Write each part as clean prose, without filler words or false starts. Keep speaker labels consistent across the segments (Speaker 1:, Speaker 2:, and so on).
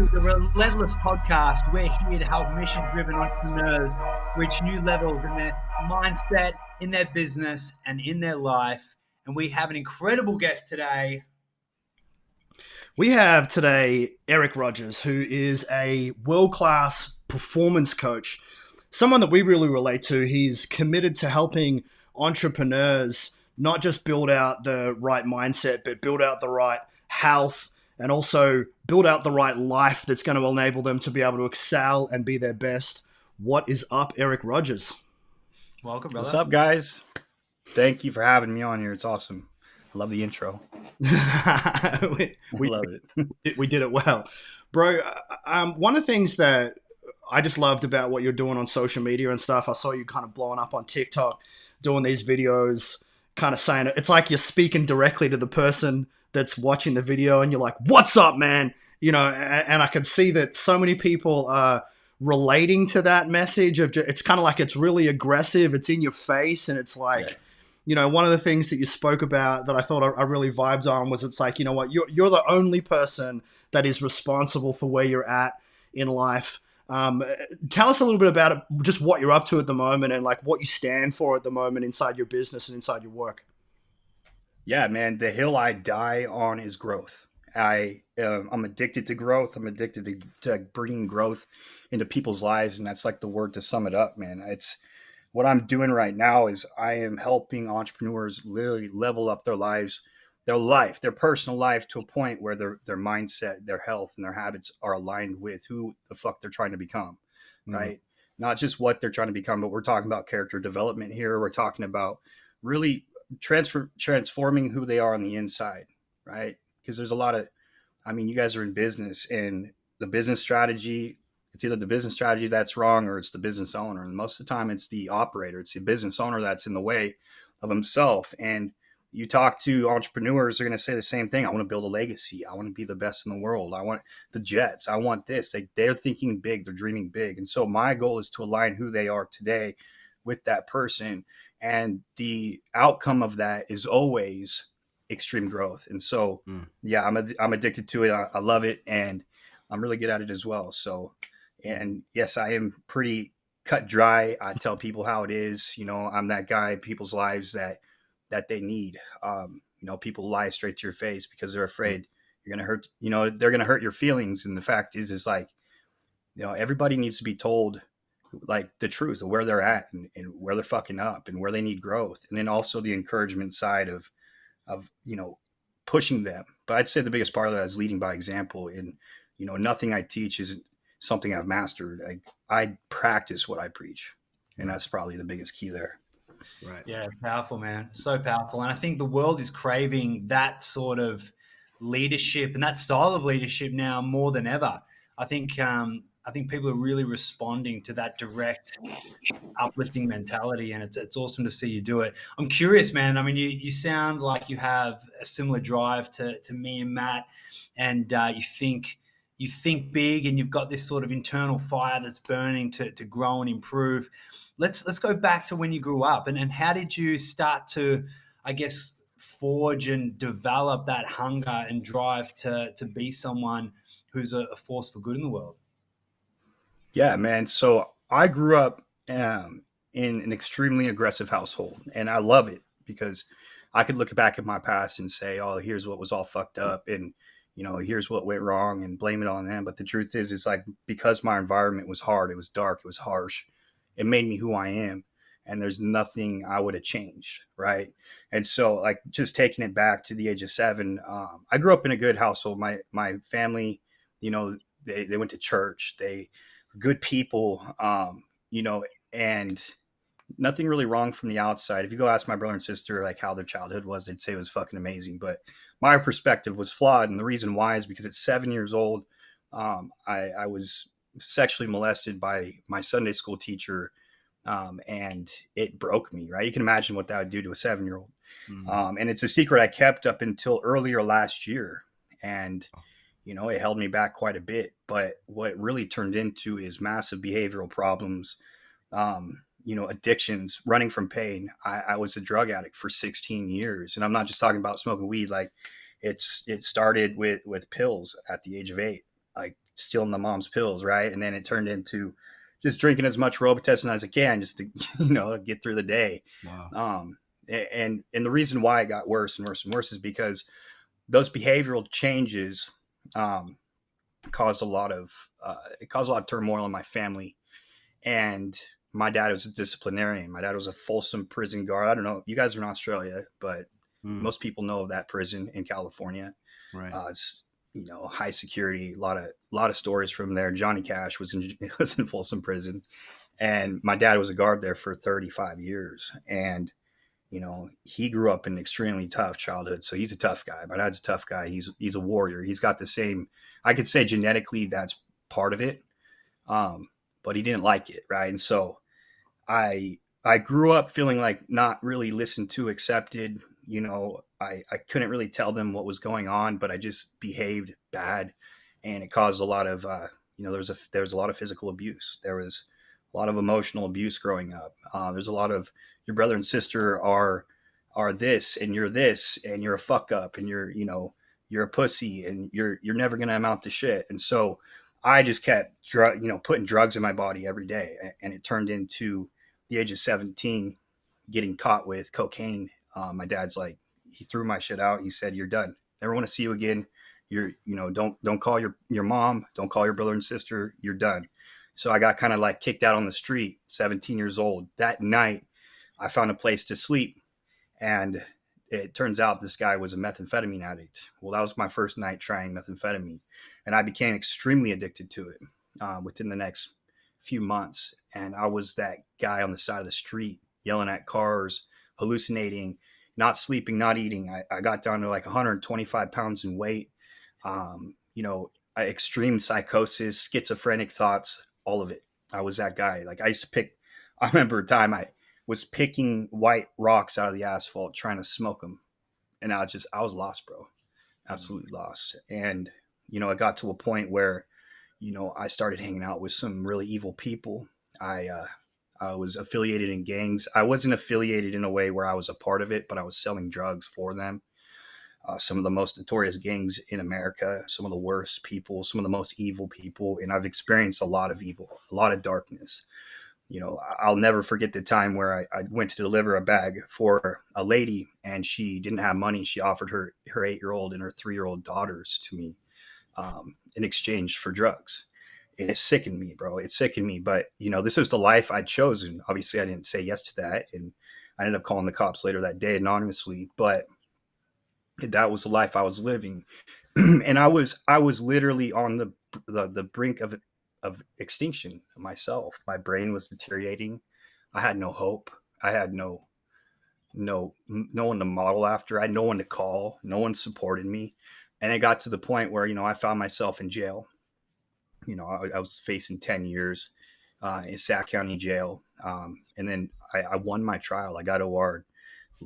Speaker 1: to the Relentless Podcast. We're here to help mission-driven entrepreneurs reach new levels in their mindset, in their business, and in their life. And we have an incredible guest today.
Speaker 2: We have today Eric Rogers, who is a world-class performance coach, someone that we really relate to. He's committed to helping entrepreneurs not just build out the right mindset, but build out the right health and also build out the right life that's going to enable them to be able to excel and be their best. What is up, Eric Rogers?
Speaker 1: Welcome, brother.
Speaker 3: What's up, guys? Thank you for having me on here. It's awesome. I love the intro.
Speaker 2: we
Speaker 3: love it.
Speaker 2: We did it well. Bro, one of the things that I just loved about what you're doing on social media and stuff, I saw you kind of blowing up on TikTok, doing these videos, kind of saying it's like you're speaking directly to the person that's watching the video and you're like, what's up, man? You know, and I can see that so many people are relating to that message of it's kind of like it's really aggressive. It's in your face. And it's like, you know, one of the things that you spoke about that I thought I really vibed on was it's like, you know what, you're the only person that is responsible for where you're at in life. Tell us a little bit about it, just what you're up to at the moment and like what you stand for at the moment inside your business and inside your work.
Speaker 3: Yeah, man, the hill I die on is growth. I'm addicted to growth. I'm addicted to bringing growth into people's lives. And that's like the word to sum it up, man. It's what I'm doing right now is I am helping entrepreneurs literally level up their lives, their personal life to a point where their mindset, their health, and their habits are aligned with who the fuck they're trying to become, right? Not just what they're trying to become, but we're talking about character development here. We're talking about really transforming who they are on the inside, right? Because there's a lot of, I mean, you guys are in business and the business strategy, it's either the business strategy that's wrong or it's the business owner. And most of the time it's the operator, it's the business owner that's in the way of himself. And you talk to entrepreneurs, they're going to say the same thing. I want to build a legacy. I want to be the best in the world. I want the jets. I want this. They're thinking big. They're dreaming big. And so my goal is to align who they are today with that person. And the outcome of that is always extreme growth. And so, yeah, I'm addicted to it. I love it. And I'm really good at it as well. So, and yes, I am pretty cut dry. I tell people how it is. You know, I'm that guy in people's lives that they need. You know, people lie straight to your face because they're afraid you're going to hurt, you know, they're going to hurt your feelings. And the fact is like, you know, everybody needs to be told like the truth of where they're at and where they're fucking up and where they need growth. And then also the encouragement side of, you know, pushing them. But I'd say the biggest part of that is leading by example. And, you know, nothing I teach is something I've mastered. I practice what I preach. And that's probably the biggest key there.
Speaker 1: Right. Yeah. Powerful, man. So powerful. And I think the world is craving that sort of leadership and that style of leadership now more than ever. I think people are really responding to that direct uplifting mentality, and it's awesome to see you do it. I'm curious, man. I mean, you sound like you have a similar drive to me and Matt, and you think big, and you've got this sort of internal fire that's burning to grow and improve. Let's go back to when you grew up, and how did you start to, I guess, forge and develop that hunger and drive to be someone who's a force for good in the world?
Speaker 3: Yeah, man. So I grew up in an extremely aggressive household, and I love it because I could look back at my past and say, oh, here's what was all fucked up. And, you know, here's what went wrong and blame it on them. But the truth is, it's like, because my environment was hard, it was dark, it was harsh, it made me who I am. And there's nothing I would have changed. Right. And so like just taking it back to the age of 7, I grew up in a good household. My family, you know, they went to church, they good people, you know, and nothing really wrong from the outside. If you go ask my brother and sister, like how their childhood was, they'd say it was fucking amazing. But my perspective was flawed. And the reason why is because at 7 years old, I was sexually molested by my Sunday school teacher. And it broke me, right? You can imagine what that would do to a 7-year-old. And it's a secret I kept up until earlier last year. And you know, it held me back quite a bit, but what it really turned into is massive behavioral problems, you know, addictions, running from pain. I was a drug addict for 16 years. And I'm not just talking about smoking weed. Like it started with pills at the age of 8. Like stealing the mom's pills, right? And then it turned into just drinking as much Robitussin as I can just to, get through the day.
Speaker 2: Wow.
Speaker 3: And the reason why it got worse and worse and worse is because those behavioral changes caused a lot of turmoil in my family. And my dad was a disciplinarian. My dad was a Folsom prison guard. I don't know, you guys are in Australia, but most people know of that prison in California.
Speaker 2: Right.
Speaker 3: It's high security. A lot of stories from there. Johnny Cash was in Folsom prison, and my dad was a guard there for 35 years. And he grew up in an extremely tough childhood. So he's a tough guy. My dad's a tough guy. He's a warrior. He's got the same, I could say genetically that's part of it. But he didn't like it. Right. And so I grew up feeling like not really listened to, accepted. I couldn't really tell them what was going on, but I just behaved bad. And it caused a lot of, there was a lot of physical abuse. There was a lot of emotional abuse growing up. There's a lot of, your brother and sister are this, and you're a fuck up, and you're a pussy, and you're never going to amount to shit. And so I just kept putting drugs in my body every day. And it turned into the age of 17, getting caught with cocaine. My dad's like, he threw my shit out. He said, "You're done. Never want to see you again. Don't call your mom. Don't call your brother and sister. You're done." So I got kind of like kicked out on the street, 17 years old. That night, I found a place to sleep, and it turns out this guy was a methamphetamine addict. Well, that was my first night trying methamphetamine, and I became extremely addicted to it within the next few months. And I was that guy on the side of the street, yelling at cars, hallucinating, not sleeping, not eating. I got down to like 125 pounds in weight, extreme psychosis, schizophrenic thoughts, all of it. I was that guy. Like I remember a time I was picking white rocks out of the asphalt, trying to smoke them. And I was lost, bro. Absolutely lost. And, I got to a point where, I started hanging out with some really evil people. I was affiliated in gangs. I wasn't affiliated in a way where I was a part of it, but I was selling drugs for them. Some of the most notorious gangs in America, some of the worst people, some of the most evil people. And I've experienced a lot of evil, a lot of darkness. I'll never forget the time where I went to deliver a bag for a lady, and she didn't have money. She offered her 8-year-old and her 3-year-old daughters to me in exchange for drugs. And it sickened me, bro. It sickened me. But, this was the life I'd chosen. Obviously, I didn't say yes to that. And I ended up calling the cops later that day anonymously. But that was the life I was living. And I was literally on the brink of extinction myself. My brain was deteriorating. I had no hope. I had no one to model after. I had no one to call. No one supported me. And it got to the point where, I found myself in jail. I was facing 10 years in Sac County jail. And then I won my trial. I got awarded.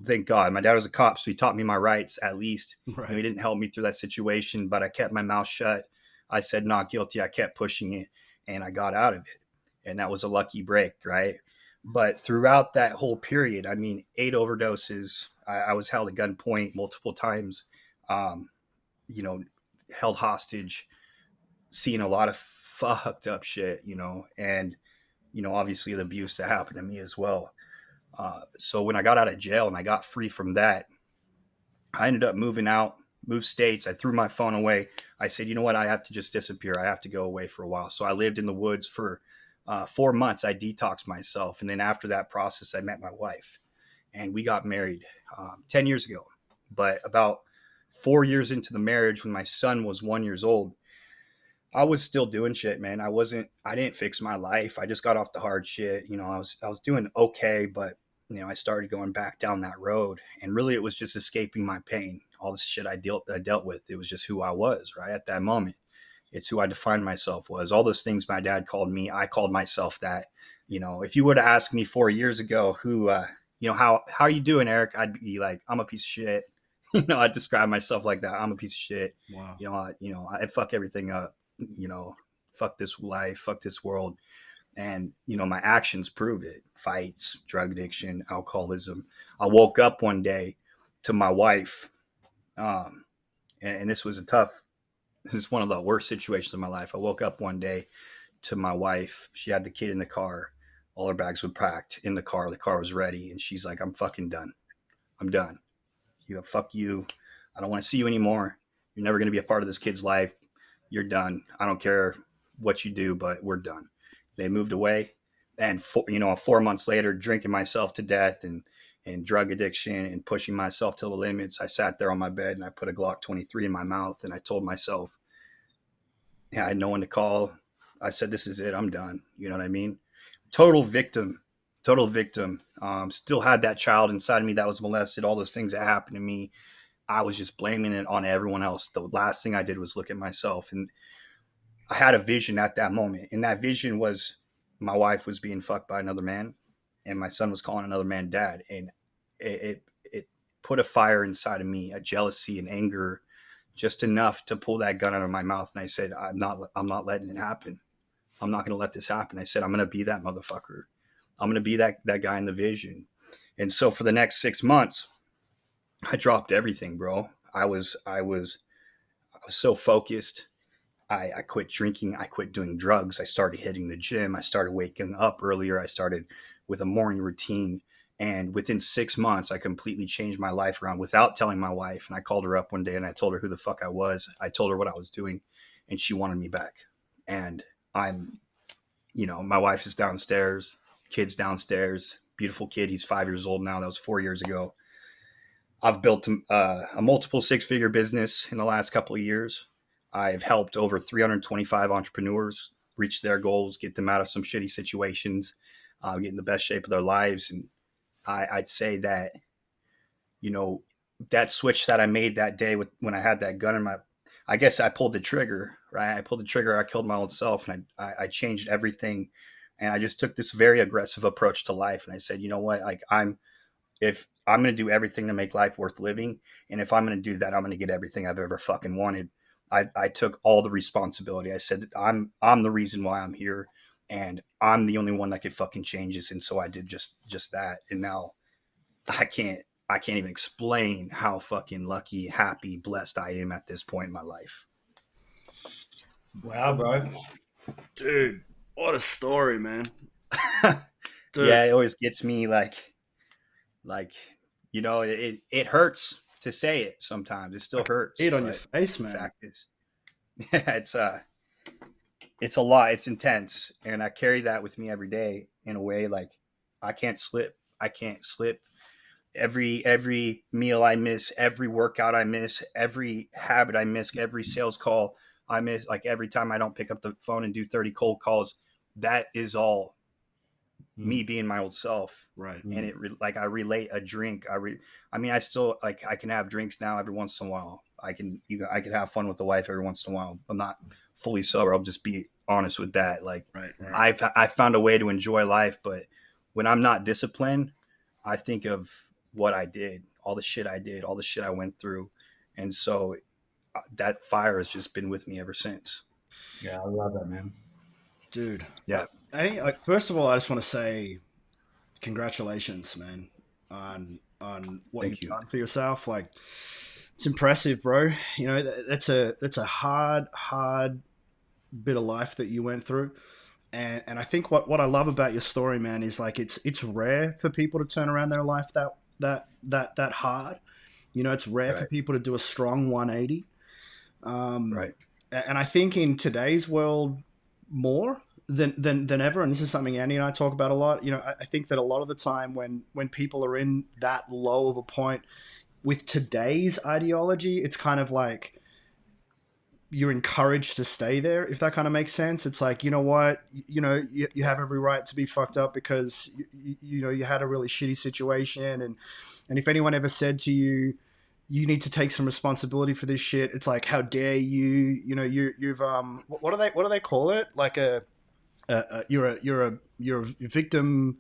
Speaker 3: Thank God. My dad was a cop, so he taught me my rights at least.
Speaker 2: Right.
Speaker 3: He didn't help me through that situation, but I kept my mouth shut. I said not guilty. I kept pushing it, and I got out of it. And that was a lucky break, right? But throughout that whole period, 8 overdoses. I was held at gunpoint multiple times, held hostage, seeing a lot of fucked up shit, and, obviously the abuse that happened to me as well. So when I got out of jail and I got free from that, I ended up moved states. I threw my phone away. I said, you know what? I have to just disappear. I have to go away for a while. So I lived in the woods for 4 months. I detoxed myself. And then after that process, I met my wife, and we got married 10 years ago. But about 4 years into the marriage, when my son was 1 year old, I was still doing shit, man. I didn't fix my life. I just got off the hard shit. I was doing okay, but I started going back down that road, and really it was just escaping my pain. All this shit I dealt with, it was just who I was, right? At that moment, it's who I defined myself was. All those things my dad called me, I called myself that. If you were to ask me 4 years ago, how are you doing, Eric? I'd be like, I'm a piece of shit. I'd describe myself like that. I'm a piece of shit.
Speaker 2: Wow.
Speaker 3: I fuck everything up. Fuck this life, fuck this world. And, my actions proved it. Fights, drug addiction, alcoholism. I woke up one day to my wife. And this was a tough was one of the worst situations of my life. I woke up one day to my wife. She had the kid in the car. All her bags were packed in the car. The car was ready. And she's like, I'm fucking done. I'm done. Fuck you. I don't want to see you anymore. You're never going to be a part of this kid's life. You're done. I don't care what you do, but we're done. They moved away. And 4 months later, drinking myself to death and drug addiction and pushing myself to the limits, I sat there on my bed and I put a Glock 23 in my mouth and I told myself, yeah, I had no one to call. I said, this is it. I'm done. You know what I mean? Total victim. Still had that child inside of me that was molested. All those things that happened to me, I was just blaming it on everyone else. The last thing I did was look at myself. And I had a vision at that moment. And that vision was my wife was being fucked by another man and my son was calling another man dad. And it put a fire inside of me, a jealousy and anger, just enough to pull that gun out of my mouth. And I said, I'm not letting it happen. I'm not going to let this happen. I said, I'm going to be that motherfucker. I'm going to be that guy in the vision. And so for the next 6 months, I dropped everything, bro. I was so focused. I quit drinking. I quit doing drugs. I started hitting the gym. I started waking up earlier. I started with a morning routine. And within 6 months, I completely changed my life around without telling my wife. And I called her up one day and I told her who the fuck I was. I told her what I was doing and she wanted me back. And my wife is downstairs, kid's downstairs, beautiful kid. He's 5 years old now. That was 4 years ago. I've built a multiple six-figure business in the last couple of years. I've helped over 325 entrepreneurs reach their goals, get them out of some shitty situations, get in the best shape of their lives. And I'd say that, that switch that I made that day when I had that gun in I guess I pulled the trigger, right? I pulled the trigger. I killed my old self and I changed everything. And I just took this very aggressive approach to life. And I said, you know what? If I'm going to do everything to make life worth living. And if I'm going to do that, I'm going to get everything I've ever fucking wanted. I took all the responsibility. I said, I'm the reason why I'm here and I'm the only one that could fucking change this. And so I did just that. And now I can't even explain how fucking lucky, happy, blessed I am at this point in my life.
Speaker 1: Wow, bro.
Speaker 2: Dude, what a story, man.
Speaker 3: Yeah, it always gets me it hurts to say it sometimes. It still hurts.
Speaker 2: Eat on your face, man.
Speaker 3: The fact is, it's a lot. It's intense. And I carry that with me every day in a way like I can't slip. Every meal I miss, every workout I miss, every habit I miss, every sales call I miss, like every time I don't pick up the phone and do 30 cold calls, that is all me being my old self.
Speaker 2: Right.
Speaker 3: And I relate a drink. I still I can have drinks now every once in a while. I can have fun with the wife every once in a while. I'm not fully sober. I'll just be honest with that. Right. I found a way to enjoy life, but when I'm not disciplined, I think of what I did, all the shit I did, all the shit I went through. And so that fire has just been with me ever since.
Speaker 1: Yeah, I love that, man.
Speaker 2: Dude.
Speaker 3: Yeah.
Speaker 2: First of all, I just want to say congratulations, man, on what you've done for yourself. It's impressive, bro. That's a hard bit of life that you went through. And I think what I love about your story, man, is it's rare for people to turn around their life that hard. It's rare for people to do a strong 180.
Speaker 3: Right.
Speaker 2: And I think in today's world more than ever, and this is something Andy and I talk about a lot. I think that a lot of the time when people are in that low of a point with today's ideology, it's kind of like you're encouraged to stay there, if that kind of makes sense. It's like, you know what, you have every right to be fucked up because you had a really shitty situation, and if anyone ever said to you, you need to take some responsibility for this shit, it's like, how dare you? You've what do they call it? Like you're a victim,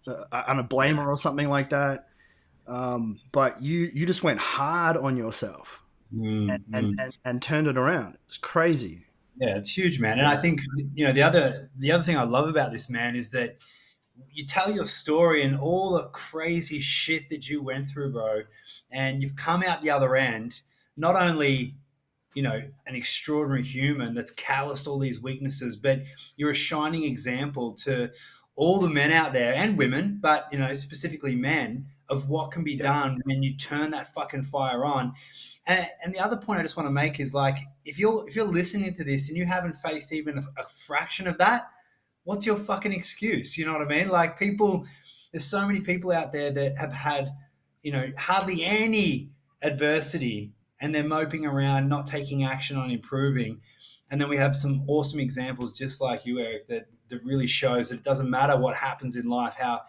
Speaker 2: and a blamer or something like that. But you just went hard on yourself and turned it around. It's crazy.
Speaker 1: Yeah, it's huge, man. And I think the other thing I love about this, man, is that you tell your story and all the crazy shit that you went through, bro, and you've come out the other end, not only an extraordinary human that's calloused all these weaknesses, but you're a shining example to all the men out there and women, but specifically men, of what can be
Speaker 2: Yeah.
Speaker 1: done when you turn that fucking fire on. And the other point I just want to make is, like, if you're listening to this and you haven't faced even a fraction of that, what's your fucking excuse? You know what I mean? Like, there's so many people out there that have had, hardly any adversity, and they're moping around, not taking action on improving. And then we have some awesome examples, just like you, Eric, that really shows that it doesn't matter what happens in life, how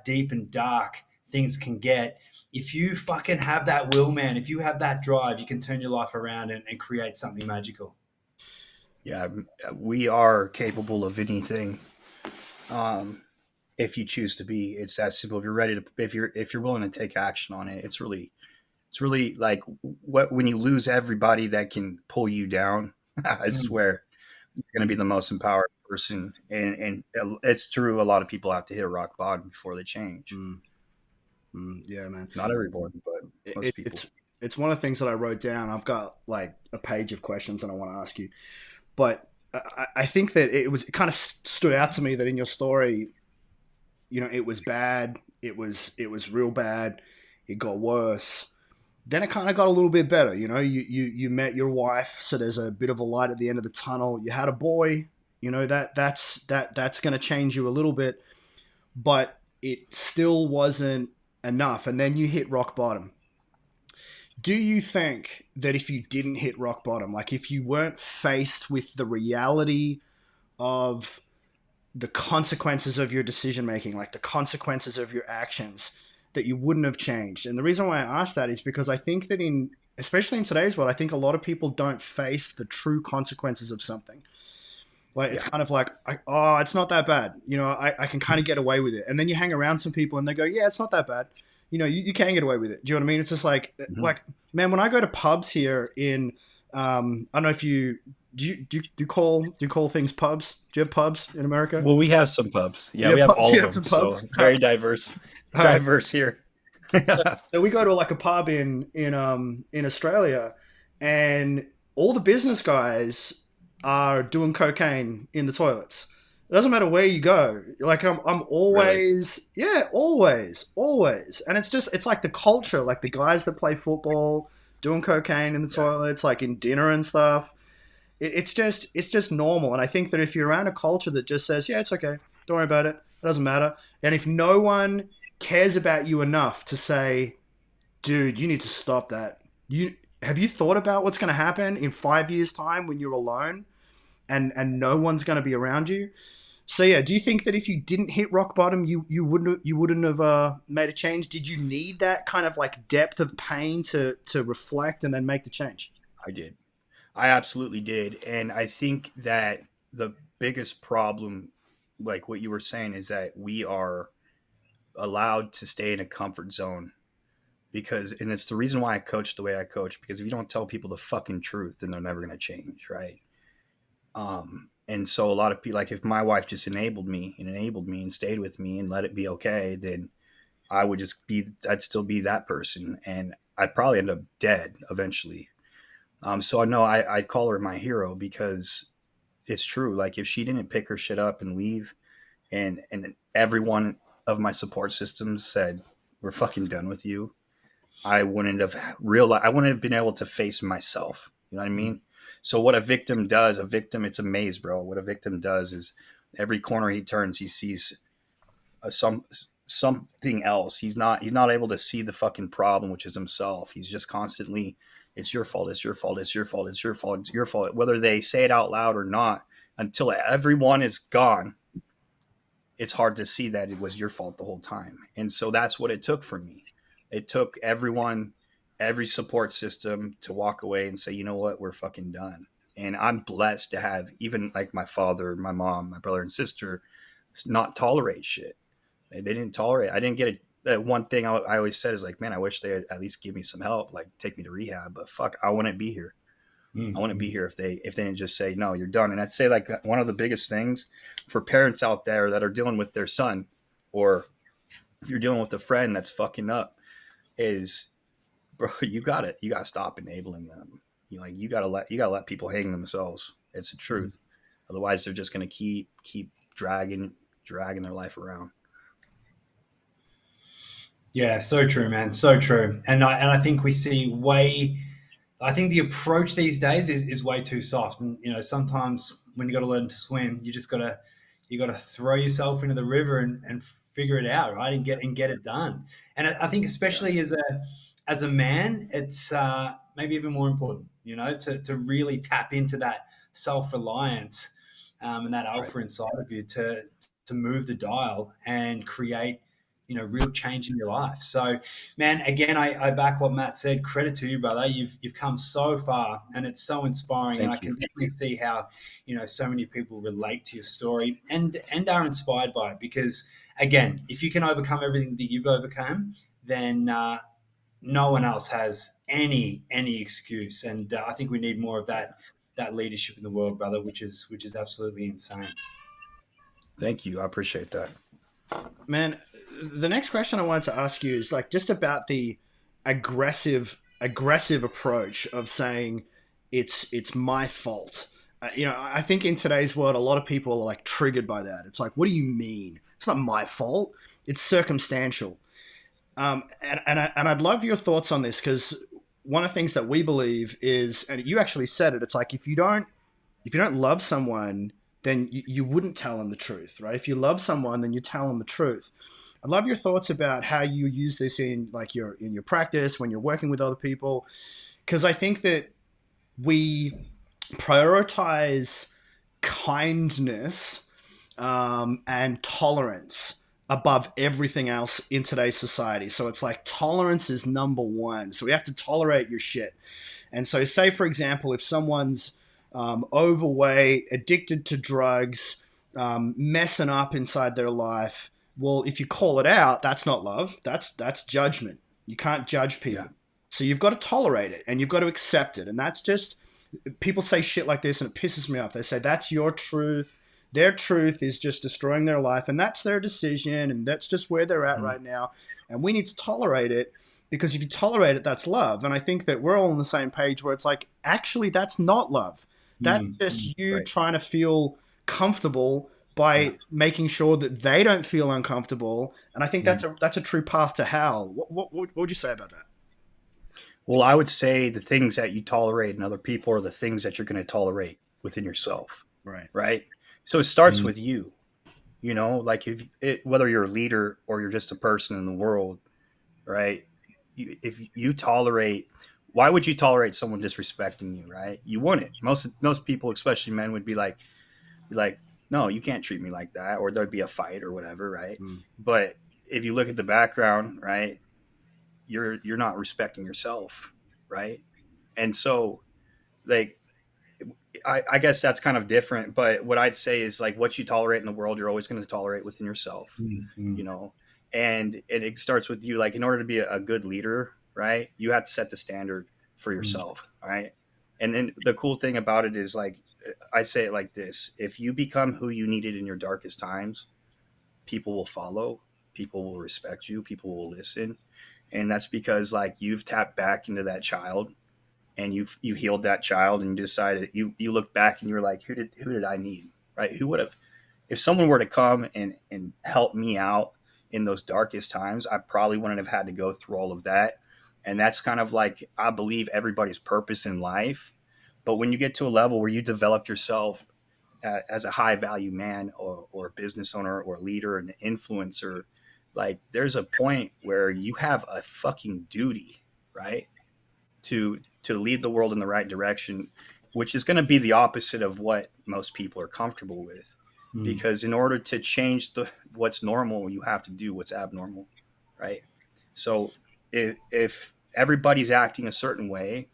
Speaker 1: deep and dark things can get. If you fucking have that will, man, if you have that drive, you can turn your life around and create something magical.
Speaker 3: Yeah, we are capable of anything. If you choose to be, it's that simple. If you're ready to, if you're willing to take action on it, it's really like when you lose everybody that can pull you down. I swear, you're going to be the most empowered person, and it's true. A lot of people have to hit rock bottom before they change.
Speaker 2: Yeah, man.
Speaker 3: Not everyone, but most people.
Speaker 2: It's one of the things that I wrote down. I've got like a page of questions that I want to ask you, but I think that it kind of stood out to me that in your story, it was bad. It was real bad. It got worse. Then it kind of got a little bit better. You met your wife, so there's a bit of a light at the end of the tunnel. You had a boy. That's going to change you a little bit, but it still wasn't enough. And then you hit rock bottom. Do you think that if you didn't hit rock bottom, like if you weren't faced with the reality of the consequences of your decision making, like the consequences of your actions, that you wouldn't have changed? And the reason why I ask that is because I think that especially in today's world, I think a lot of people don't face the true consequences of something. Like, it's kind of like, oh, it's not that bad. I can kind of get away with it. And then you hang around some people and they go, yeah, it's not that bad. You can get away with it. Do you know what I mean? It's just like, man, when I go to pubs here in, I don't know if you call things pubs? Do you have pubs in America?
Speaker 3: Well, we have some pubs. Yeah, we have all of them. Some pubs? So very diverse here.
Speaker 2: So we go to like a pub in Australia, and all the business guys are doing cocaine in the toilets. It doesn't matter where you go. Like, I'm always, really? Yeah, always. And it's like the culture, like the guys that play football doing cocaine in the toilets, like in dinner and stuff. It's just normal. And I think that if you're around a culture that just says, yeah, it's okay, don't worry about it, it doesn't matter. And if no one cares about you enough to say, dude, you need to stop that. Have you thought about what's going to happen in 5 years' time when you're alone and no one's going to be around you? So yeah, do you think that if you didn't hit rock bottom, you wouldn't have made a change? Did you need that kind of like depth of pain to reflect and then make the change?
Speaker 3: I did. I absolutely did. And I think that the biggest problem, like what you were saying, is that we are allowed to stay in a comfort zone and it's the reason why I coach the way I coach, because if you don't tell people the fucking truth, then they're never going to change. Right. And so a lot of people, like if my wife just enabled me and stayed with me and let it be okay, then I'd still be that person. And I'd probably end up dead eventually. So I know I call her my hero because it's true. Like if she didn't pick her shit up and leave and every one of my support systems said, we're fucking done with you, I wouldn't have been able to face myself. You know what I mean? So what a victim does, it's a maze, bro. What a victim does is every corner he turns, he sees something else. He's not able to see the fucking problem, which is himself. He's just constantly, it's your fault, it's your fault, it's your fault, it's your fault, it's your fault. Whether they say it out loud or not, until everyone is gone, it's hard to see that it was your fault the whole time. And so that's what it took for me. It took everyone, every support system to walk away and say, you know what, we're fucking done. And I'm blessed to have even like my father, my mom, my brother and sister not tolerate shit. They didn't tolerate. I didn't get it. One thing I always said is like, man, I wish they at least give me some help, like take me to rehab, but fuck, I wouldn't be here. Mm-hmm. I wouldn't be here if they didn't just say, no, you're done. And I'd say like one of the biggest things for parents out there that are dealing with their son, or if you're dealing with a friend that's fucking up, is, bro, you got to stop enabling them. Like you gotta let people hang themselves. It's the truth. Otherwise, they're just gonna keep dragging their life around.
Speaker 1: Yeah, so true, man. So true. And I think we see way. I think the approach these days is way too soft. And sometimes when you got to learn to swim, you got to throw yourself into the river and figure it out, right? And get it done. And I think
Speaker 3: Yeah.
Speaker 1: especially as a man, it's maybe even more important, to really tap into that self reliance, and that
Speaker 3: Right.
Speaker 1: alpha inside of you to move the dial and create real change in your life. So, man, again, I back what Matt said. Credit to you, brother. You've come so far, and it's so inspiring. And I
Speaker 3: Thank you.
Speaker 1: can definitely see how so many people relate to your story and are inspired by it. Because again, if you can overcome everything that you've overcome, then no one else has any excuse. And I think we need more of
Speaker 3: Yeah.
Speaker 1: that leadership in the world, brother, which is absolutely insane.
Speaker 3: Thank you. I appreciate that.
Speaker 2: Man, the next question I wanted to ask you is like just about the aggressive approach of saying it's my fault. I think in today's world, a lot of people are like triggered by that. It's like, what do you mean? It's not my fault. It's circumstantial. And I'd love your thoughts on this because one of the things that we believe is, and you actually said it, it's like if you don't love someone, then you wouldn't tell them the truth, right? If you love someone, then you tell them the truth. I'd love your thoughts about how you use this in like your practice when you're working with other people, because I think that we prioritize kindness and tolerance above everything else in today's society. So it's like tolerance is number one. So we have to tolerate your shit. And so, say for example, if someone's overweight, addicted to drugs, messing up inside their life, well, if you call it out, that's not love. That's judgment. You can't judge
Speaker 3: Yeah.
Speaker 2: people. So you've got to tolerate it and you've got to accept it. And that's just people say shit like this and it pisses me off. They say that's your truth. Their truth is just destroying their life and that's their decision and that's just where they're at
Speaker 3: Mhm.
Speaker 2: right now. And we need to tolerate it because if you tolerate it, that's love. And I think that we're all on the same page where it's like, actually, that's not love. That's
Speaker 1: Mm,
Speaker 2: just you
Speaker 3: Right.
Speaker 2: trying to feel comfortable
Speaker 1: yeah.
Speaker 2: by making sure that they don't feel uncomfortable. And I think
Speaker 1: Mm,
Speaker 2: that's a true path to hell. What would you say about that?
Speaker 3: Well, I would say the things that you tolerate in other people are the things that you're going to tolerate within yourself,
Speaker 2: Right.
Speaker 3: right? So it starts
Speaker 1: mm,
Speaker 3: with you. Like whether you're a leader or you're just a person in the world, right? If you tolerate, why would you tolerate someone disrespecting you, right? You wouldn't. Most people, especially men, would be like, no, you can't treat me like that, or there'd be a fight or whatever, right?
Speaker 2: Mm.
Speaker 3: But if you look at the background, right, you're not respecting yourself, right? And so, like, I guess that's kind of different. But what I'd say is like what you tolerate in the world, you're always going to tolerate within yourself,
Speaker 1: mm,
Speaker 3: you
Speaker 1: mm,
Speaker 3: know. And it starts with you. Like in order to be a good leader, right, you have to set the standard for
Speaker 1: mm,
Speaker 3: yourself, right? And then the cool thing about it is like I say it like this: if you become who you needed in your darkest times, people will follow, people will respect you, people will listen, and that's because like you've tapped back into that child and you healed that child and you decided you look back and you're like who did I need, right? Who would have, if someone were to come and help me out in those darkest times, I probably wouldn't have had to go through all of that. And that's kind of like I believe everybody's purpose in life. But when you get to a level where you develop yourself as a high value man or a business owner or a leader and an influencer, like there's a point where you have a fucking duty, right, to lead the world in the right direction, which is going to be the opposite of what most people are comfortable with.
Speaker 1: mm,
Speaker 3: Because in order to change the what's normal, you have to do what's abnormal, right? So if everybody's acting a certain way,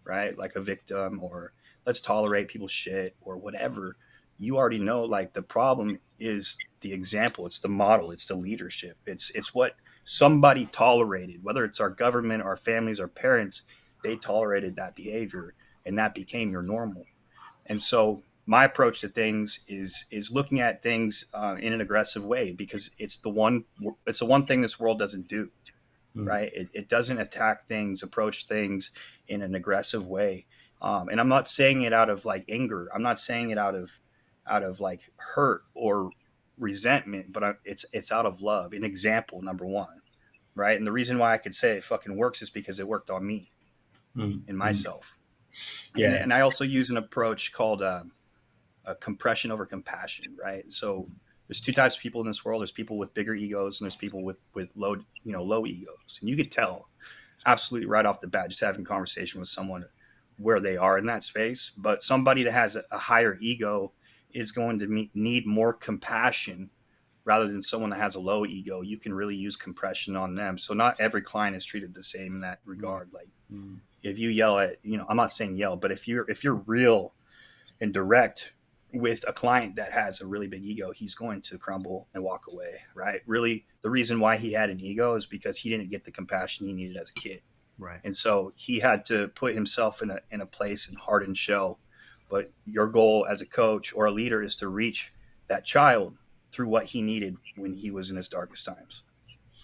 Speaker 3: right, like a victim or let's tolerate people's shit or whatever, you already know like the problem is the example, it's the model, it's the leadership, it's what somebody tolerated, whether it's our government, our families, our parents, they tolerated that behavior and that became your normal. And so my approach to things is looking at things in an aggressive way because it's the one thing this world doesn't do,
Speaker 1: mm,
Speaker 3: right? It doesn't attack things, approach things in an aggressive way. And I'm not saying it out of like anger. I'm not saying it out of like hurt or resentment, but it's out of love. An example, number one, right? And the reason why I could say it fucking works is because it worked on me and
Speaker 1: Mm.
Speaker 3: myself.
Speaker 1: Yeah.
Speaker 3: And I also use an approach called compression over compassion, right? So there's two types of people in this world. There's people with bigger egos, and there's people with low, low egos. And you could tell absolutely right off the bat, just having a conversation with someone, where they are in that space. But somebody that has a higher ego is going to need more compassion rather than someone that has a low ego. You can really use compression on them. So not every client is treated the same in that regard. Like if you yell at, I'm not saying yell, but if you're real and direct with a client that has a really big ego, he's going to crumble and walk away, right? Really, the reason why he had an ego is because he didn't get the compassion he needed as a kid.
Speaker 2: Right.
Speaker 3: And so he had to put himself in a place and hardened shell. But your goal as a coach or a leader is to reach that child through what he needed when he was in his darkest times.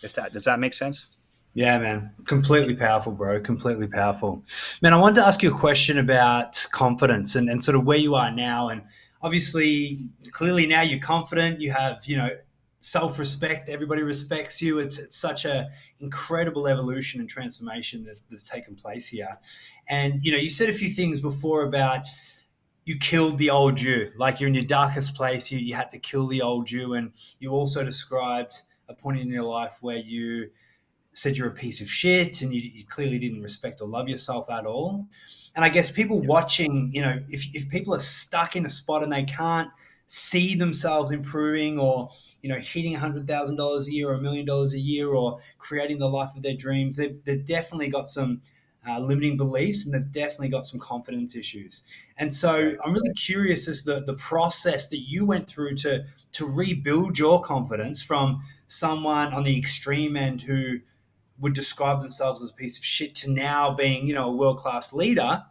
Speaker 3: Does that make sense?
Speaker 1: Yeah, man. Completely powerful, bro. Completely powerful. Man, I wanted to ask you a question about confidence and sort of where you are now. And obviously, clearly now you're confident. You have, self-respect. Everybody respects you. It's such a incredible evolution and transformation that's taken place here. And, you said a few things before about you killed the old you. Like you're in your darkest place. You had to kill the old you. And you also described a point in your life where you said you're a piece of shit and you clearly didn't respect or love yourself at all. And I guess people watching, if people are stuck in a spot and they can't see themselves improving or, hitting $100,000 a year or $1 million a year or creating the life of their dreams, they've definitely got some limiting beliefs and they've definitely got some confidence issues. And so I'm really curious as the process that you went through to rebuild your confidence from someone on the extreme end who would describe themselves as a piece of shit to now being, a world-class leader.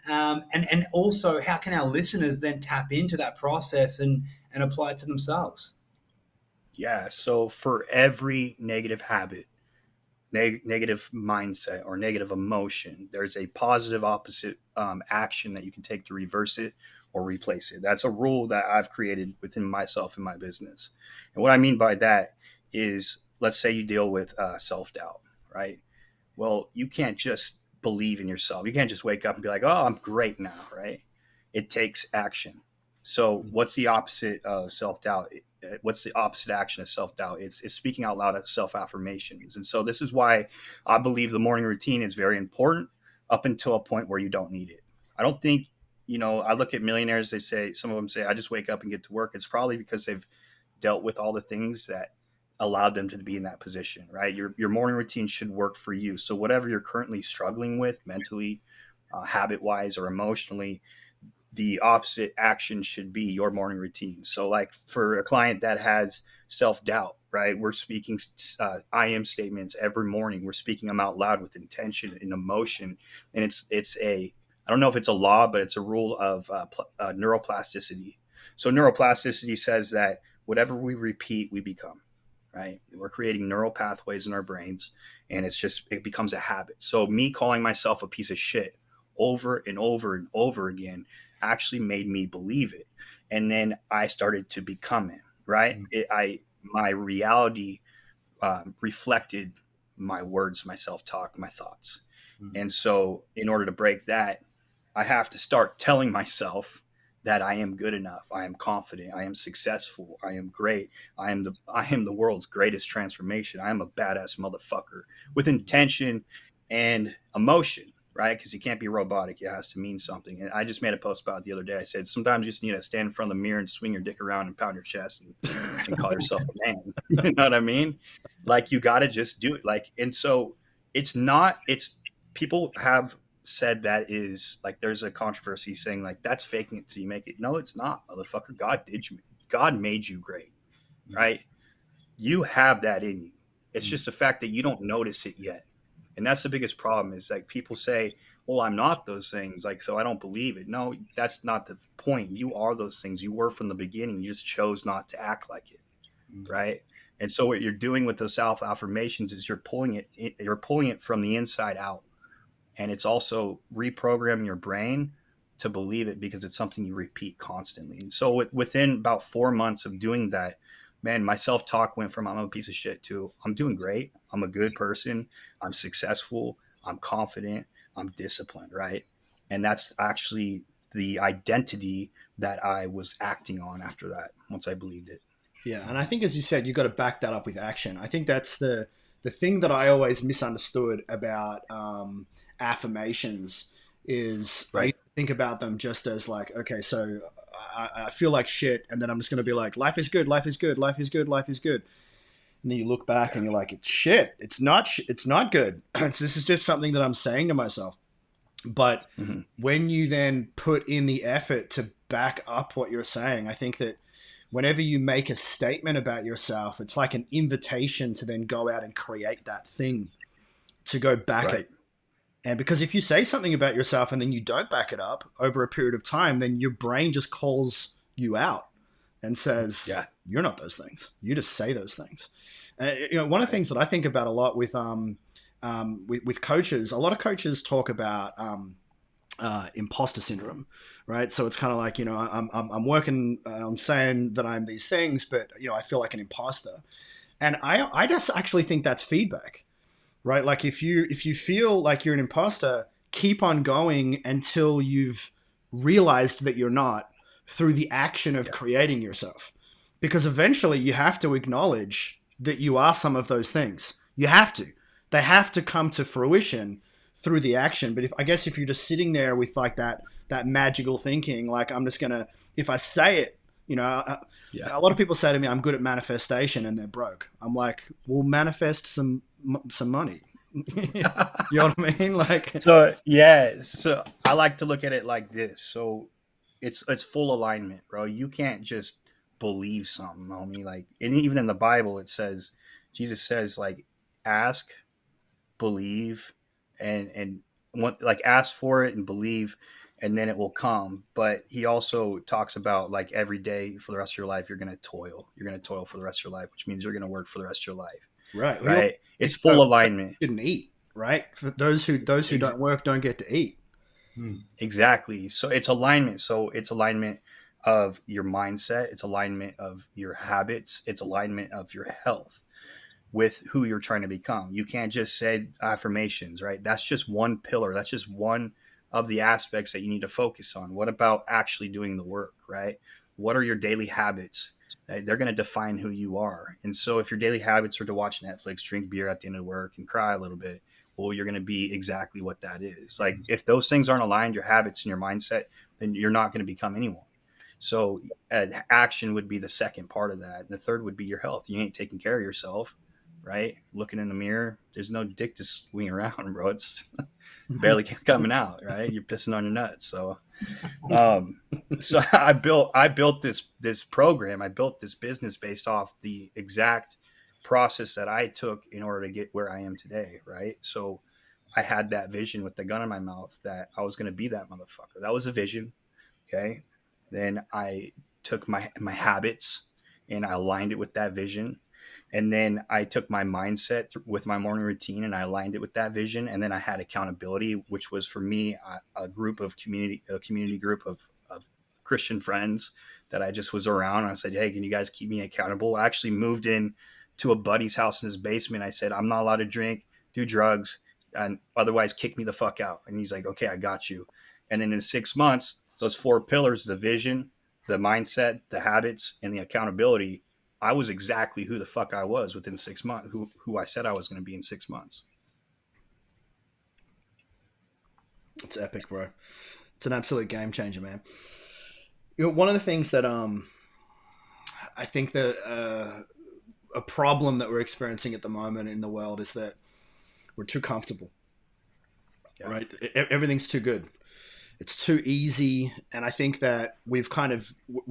Speaker 1: And also how can our listeners then tap into that process and apply it to themselves?
Speaker 3: Yeah. So for every negative habit, negative mindset, or negative emotion, there's a positive opposite action that you can take to reverse it or replace it. That's a rule that I've created within myself and my business. And what I mean by that is, let's say you deal with self-doubt, right? Well, you can't just believe in yourself. You can't just wake up and be like, oh, I'm great now, right? It takes action. So what's the opposite of self-doubt? What's the opposite action of self-doubt? It's speaking out loud as self-affirmations. And so this is why I believe the morning routine is very important up until a point where you don't need it. I don't think, I look at millionaires, some of them say, I just wake up and get to work. It's probably because they've dealt with all the things that allowed them to be in that position, right? Your morning routine should work for you. So whatever you're currently struggling with mentally, habit-wise, or emotionally, the opposite action should be your morning routine. So like for a client that has self-doubt, right? We're speaking I am statements every morning. We're speaking them out loud with intention and emotion. And I don't know if it's a law, but it's a rule of neuroplasticity. So neuroplasticity says that whatever we repeat, we become, right? We're creating neural pathways in our brains, and it becomes a habit. So me calling myself a piece of shit over and over and over again actually made me believe it. And then I started to become it, right? My reality reflected my words, my self-talk, my thoughts. And so in order to break that, I have to start telling myself that I am good enough. I am confident. I am successful. I am great. I am the world's greatest transformation. I am a badass motherfucker with intention and emotion, right? Because you can't be robotic. It has to mean something. And I just made a post about it the other day. I said, sometimes you just need to stand in front of the mirror and swing your dick around and pound your chest and call yourself a man. You know what I mean? Like you got to just do it. Like, and so people have said that is like, there's a controversy saying like, that's faking it till you make it. No, it's not, motherfucker. God made you great, right? You have that in you. It's just the fact that you don't notice it yet. And that's the biggest problem is like people say, well, I'm not those things. Like, so I don't believe it. No, that's not the point. You are those things. You were from the beginning. You just chose not to act like it. Right. And so what you're doing with those self affirmations is you're pulling it from the inside out. And it's also reprogramming your brain to believe it because it's something you repeat constantly. And so within about 4 months of doing that, man, my self-talk went from I'm a piece of shit to I'm doing great. I'm a good person. I'm successful. I'm confident. I'm disciplined, right? And that's actually the identity that I was acting on after that, once I believed it.
Speaker 2: Yeah, and I think, as you said, you've got to back that up with action. I think that's the thing that I always misunderstood about affirmations is I
Speaker 3: Right.
Speaker 2: think about them just as like, okay, so I feel like shit, and then I'm just going to be like, life is good, life is good, life is good, life is good. And then you look back and you're like, it's shit. It's not. It's not good. This is just something that I'm saying to myself. But when you then put in the effort to back up what you're saying, I think that whenever you make a statement about yourself, it's like an invitation to then go out and create that thing, to go back
Speaker 3: Right.
Speaker 2: it. And because if you say something about yourself and then you don't back it up over a period of time, then your brain just calls you out and says,
Speaker 3: Yeah.
Speaker 2: you're not those things. You just say those things. One of the things that I think about a lot with coaches, a lot of coaches talk about imposter syndrome, right? So it's kind of like, I'm working on saying that I'm these things, but I feel like an imposter, and I just actually think that's feedback, right? Like if you feel like you're an imposter, keep on going until you've realized that you're not, through the action of creating yourself, because eventually you have to acknowledge that you are some of those things. You have to. They have to come to fruition through the action. But if you're just sitting there with like that magical thinking, like I'm just gonna, if I say it, a lot of people say to me, I'm good at manifestation, and they're broke. I'm like, well, manifest some money. You know what I mean? Like,
Speaker 3: So I like to look at it like this. So it's full alignment, bro. You can't just believe something, homie. Like, and even in the Bible, it says, Jesus says, like, ask, believe, and like ask for it and believe, and then it will come. But he also talks about like every day for the rest of your life, you're gonna toil. You're gonna toil for the rest of your life, which means you're gonna work for the rest of your life.
Speaker 2: right?
Speaker 3: Right? It's full alignment.
Speaker 2: Shouldn't eat, right? For those who don't work don't get to eat.
Speaker 3: Exactly. So it's alignment. So it's alignment of your mindset. It's alignment of your habits. It's alignment of your health with who you're trying to become. You can't just say affirmations, right? That's just one pillar. That's just one of the aspects that you need to focus on. What about actually doing the work, right? What are your daily habits? They're going to define who you are. And so if your daily habits are to watch Netflix, drink beer at the end of work, and cry a little bit, well, you're going to be exactly what that is. Like, if those things aren't aligned, your habits and your mindset, then you're not going to become anyone. So action would be the second part of that. And the third would be your health. You ain't taking care of yourself, right? Looking in the mirror, there's no dick to swing around, bro. It's barely coming out, right? You're pissing on your nuts. So so I built this program. I built this business based off the exact process that I took in order to get where I am today, right? So I had that vision with the gun in my mouth that I was going to be that motherfucker. That was a vision, okay? Then I took my habits and I aligned it with that vision. And then I took my mindset with my morning routine and I aligned it with that vision. And then I had accountability, which was for me a community group of Christian friends that I just was around. And I said, hey, can you guys keep me accountable? I actually moved in to a buddy's house in his basement. I said, I'm not allowed to drink, do drugs, and otherwise kick me the fuck out. And he's like, okay, I got you. And then in 6 months, those 4 pillars, the vision, the mindset, the habits, and the accountability, I was exactly who the fuck I was within 6 months, who I said I was going to be in 6 months.
Speaker 2: It's epic, bro. It's an absolute game changer, man. One of the things that I think that a problem that we're experiencing at the moment in the world is that we're too comfortable, right? Everything's too good. It's too easy. And I think that we're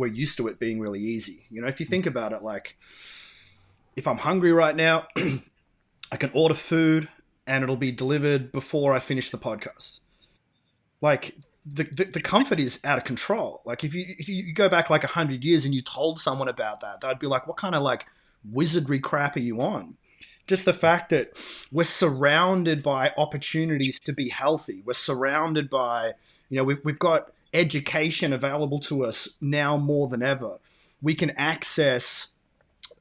Speaker 2: used to it being really easy. If you think about it, like if I'm hungry right now, I can order food and it'll be delivered before I finish the podcast. Like the comfort is out of control. Like if you go back like 100 years and you told someone about that, they'd be like, what kind of like wizardry crap are you on? just the fact that we're surrounded by opportunities to be healthy. We're surrounded by, we've got education available to us now more than ever. We can access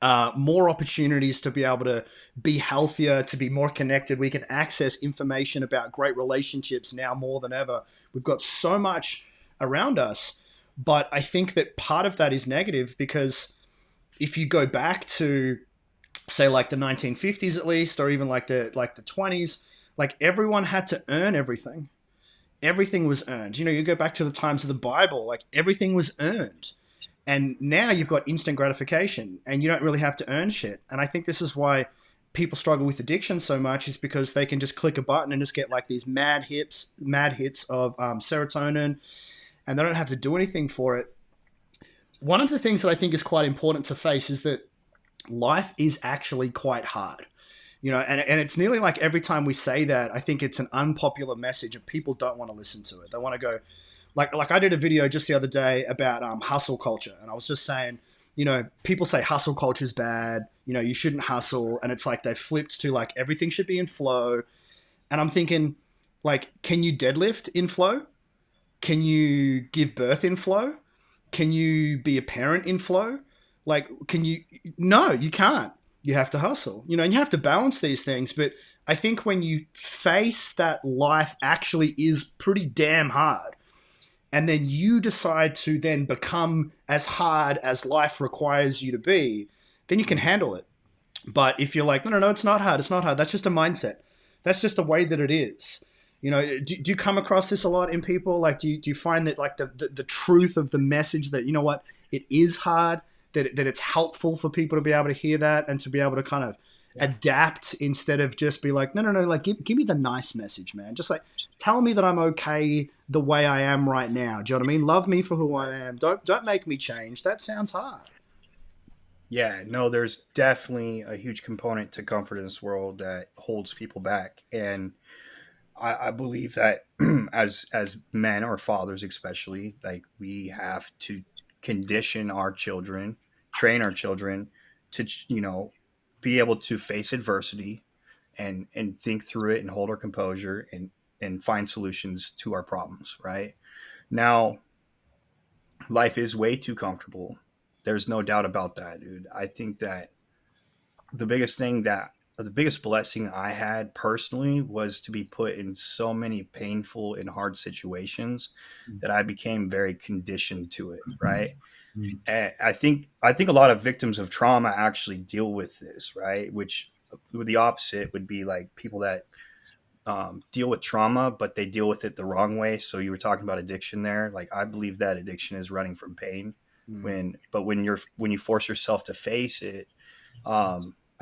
Speaker 2: more opportunities to be able to be healthier, to be more connected. We can access information about great relationships now more than ever. We've got so much around us. But I think that part of that is negative because if you go back to, say, like the 1950s at least, or even like the 20s, like everyone had to earn everything. Everything was earned. You go back to the times of the Bible, like everything was earned. And now you've got instant gratification and you don't really have to earn shit. And I think this is why people struggle with addiction so much, is because they can just click a button and just get like these mad hits of serotonin, and they don't have to do anything for it. One of the things that I think is quite important to face is that life is actually quite hard. And it's nearly like every time we say that, I think it's an unpopular message and people don't want to listen to it. They want to go, like I did a video just the other day about hustle culture. And I was just saying, people say hustle culture is bad. You shouldn't hustle. And it's like they flipped to like everything should be in flow. And I'm thinking, like, can you deadlift in flow? Can you give birth in flow? Can you be a parent in flow? Like, no, you can't. You have to hustle, and you have to balance these things. But I think when you face that life actually is pretty damn hard, and then you decide to then become as hard as life requires you to be, then you can handle it. But if you're like, no, it's not hard. It's not hard. That's just a mindset. That's just the way that it is. Do you come across this a lot in people? Like, do you find that like the truth of the message that, what, it is hard, that it's helpful for people to be able to hear that and to be able to kind of adapt instead of just be like, no, like give me the nice message, man. Just like tell me that I'm okay the way I am right now. Do you know what I mean? Love me for who I am. Don't make me change. That sounds hard.
Speaker 3: Yeah, no, there's definitely a huge component to comfort in this world that holds people back. And I believe that as men or fathers especially, like we have to condition our children, train our children to be able to face adversity and think through it and hold our composure and find solutions to our problems. Right now, life is way too comfortable. There's no doubt about that, dude. I think that the biggest blessing I had personally was to be put in so many painful and hard situations that I became very conditioned to it. Right. And I think a lot of victims of trauma actually deal with this, right? Which the opposite would be like people that deal with trauma, but they deal with it the wrong way. So you were talking about addiction there. Like I believe that addiction is running from pain. When you force yourself to face it,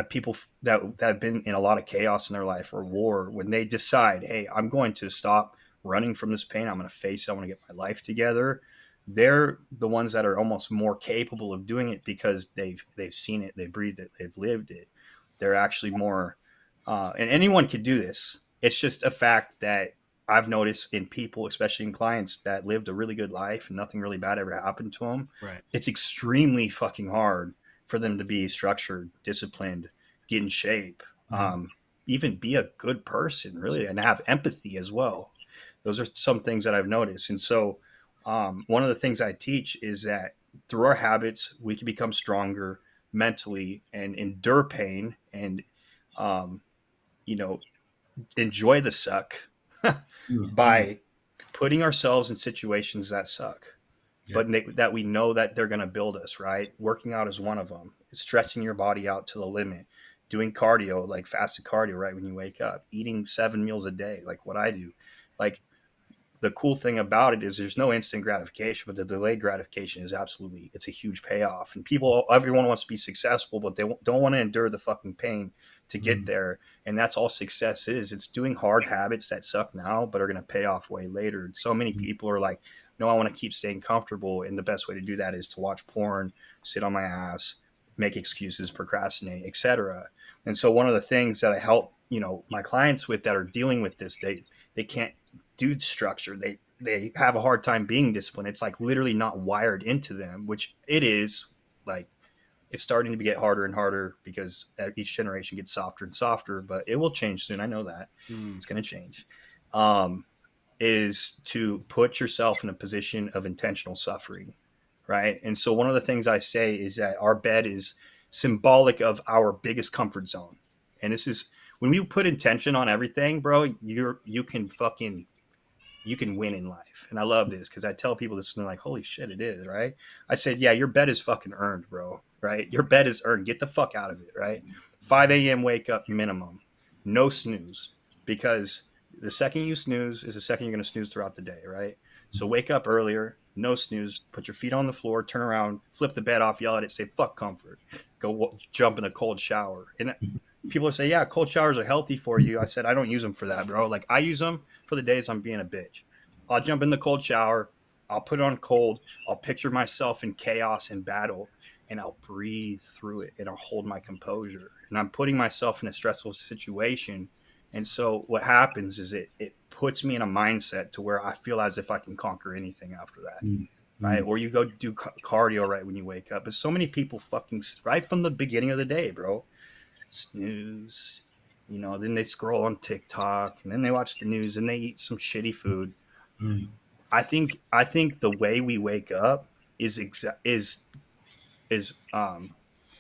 Speaker 3: people that have been in a lot of chaos in their life or war, when they decide, hey, I'm going to stop running from this pain, I'm going to face it, I want to get my life together, they're the ones that are almost more capable of doing it because they've seen it, they've breathed it, they've lived it. They're actually more and anyone could do this. It's just a fact that I've noticed in people, especially in clients that lived a really good life and nothing really bad ever happened to them.
Speaker 2: Right.
Speaker 3: It's extremely fucking hard for them to be structured, disciplined, get in shape, even be a good person, really, and have empathy as well. Those are some things that I've noticed. And so one of the things I teach is that through our habits, we can become stronger mentally and endure pain and, enjoy the suck by putting ourselves in situations that suck. But that we know that they're going to build us, right? Working out is one of them. It's stressing your body out to the limit, doing cardio, like fasted cardio, right? When you wake up, eating 7 meals a day, like what I do. Like the cool thing about it is there's no instant gratification, but the delayed gratification is it's a huge payoff. And everyone wants to be successful, but they don't want to endure the fucking pain to get there. And that's all success is. It's doing hard habits that suck now, but are going to pay off way later. And so many people are like, no, I want to keep staying comfortable. And the best way to do that is to watch porn, sit on my ass, make excuses, procrastinate, etc. And so one of the things that I help, my clients with that are dealing with this, they can't do structure. They have a hard time being disciplined. It's like literally not wired into them, which it is. Like It's starting to get harder and harder because each generation gets softer and softer, but it will change soon. I know that it's going to change. Is to put yourself in a position of intentional suffering, right? And so one of the things I say is that our bed is symbolic of our biggest comfort zone. And this is when we put intention on everything, bro, you can win in life. And I love this because I tell people this and they're like, holy shit, it is, right? I said, yeah, your bed is fucking earned, bro, right? Your bed is earned. Get the fuck out of it, right? 5 a.m. wake up minimum. No snooze, because the second you snooze is the second you're going to snooze throughout the day, right? So wake up earlier, no snooze, put your feet on the floor, turn around, flip the bed off, yell at it, say, fuck comfort. Go jump in a cold shower. And people say, yeah, cold showers are healthy for you. I said, I don't use them for that, bro. Like, I use them for the days I'm being a bitch. I'll jump in the cold shower. I'll put it on cold. I'll picture myself in chaos and battle, and I'll breathe through it, and I'll hold my composure. And I'm putting myself in a stressful situation. And so what happens is it puts me in a mindset to where I feel as if I can conquer anything after that. Right? Or you go do cardio right when you wake up. But so many people fucking, right from the beginning of the day, bro, snooze, then they scroll on TikTok, and then they watch the news, and they eat some shitty food. I think the way we wake up is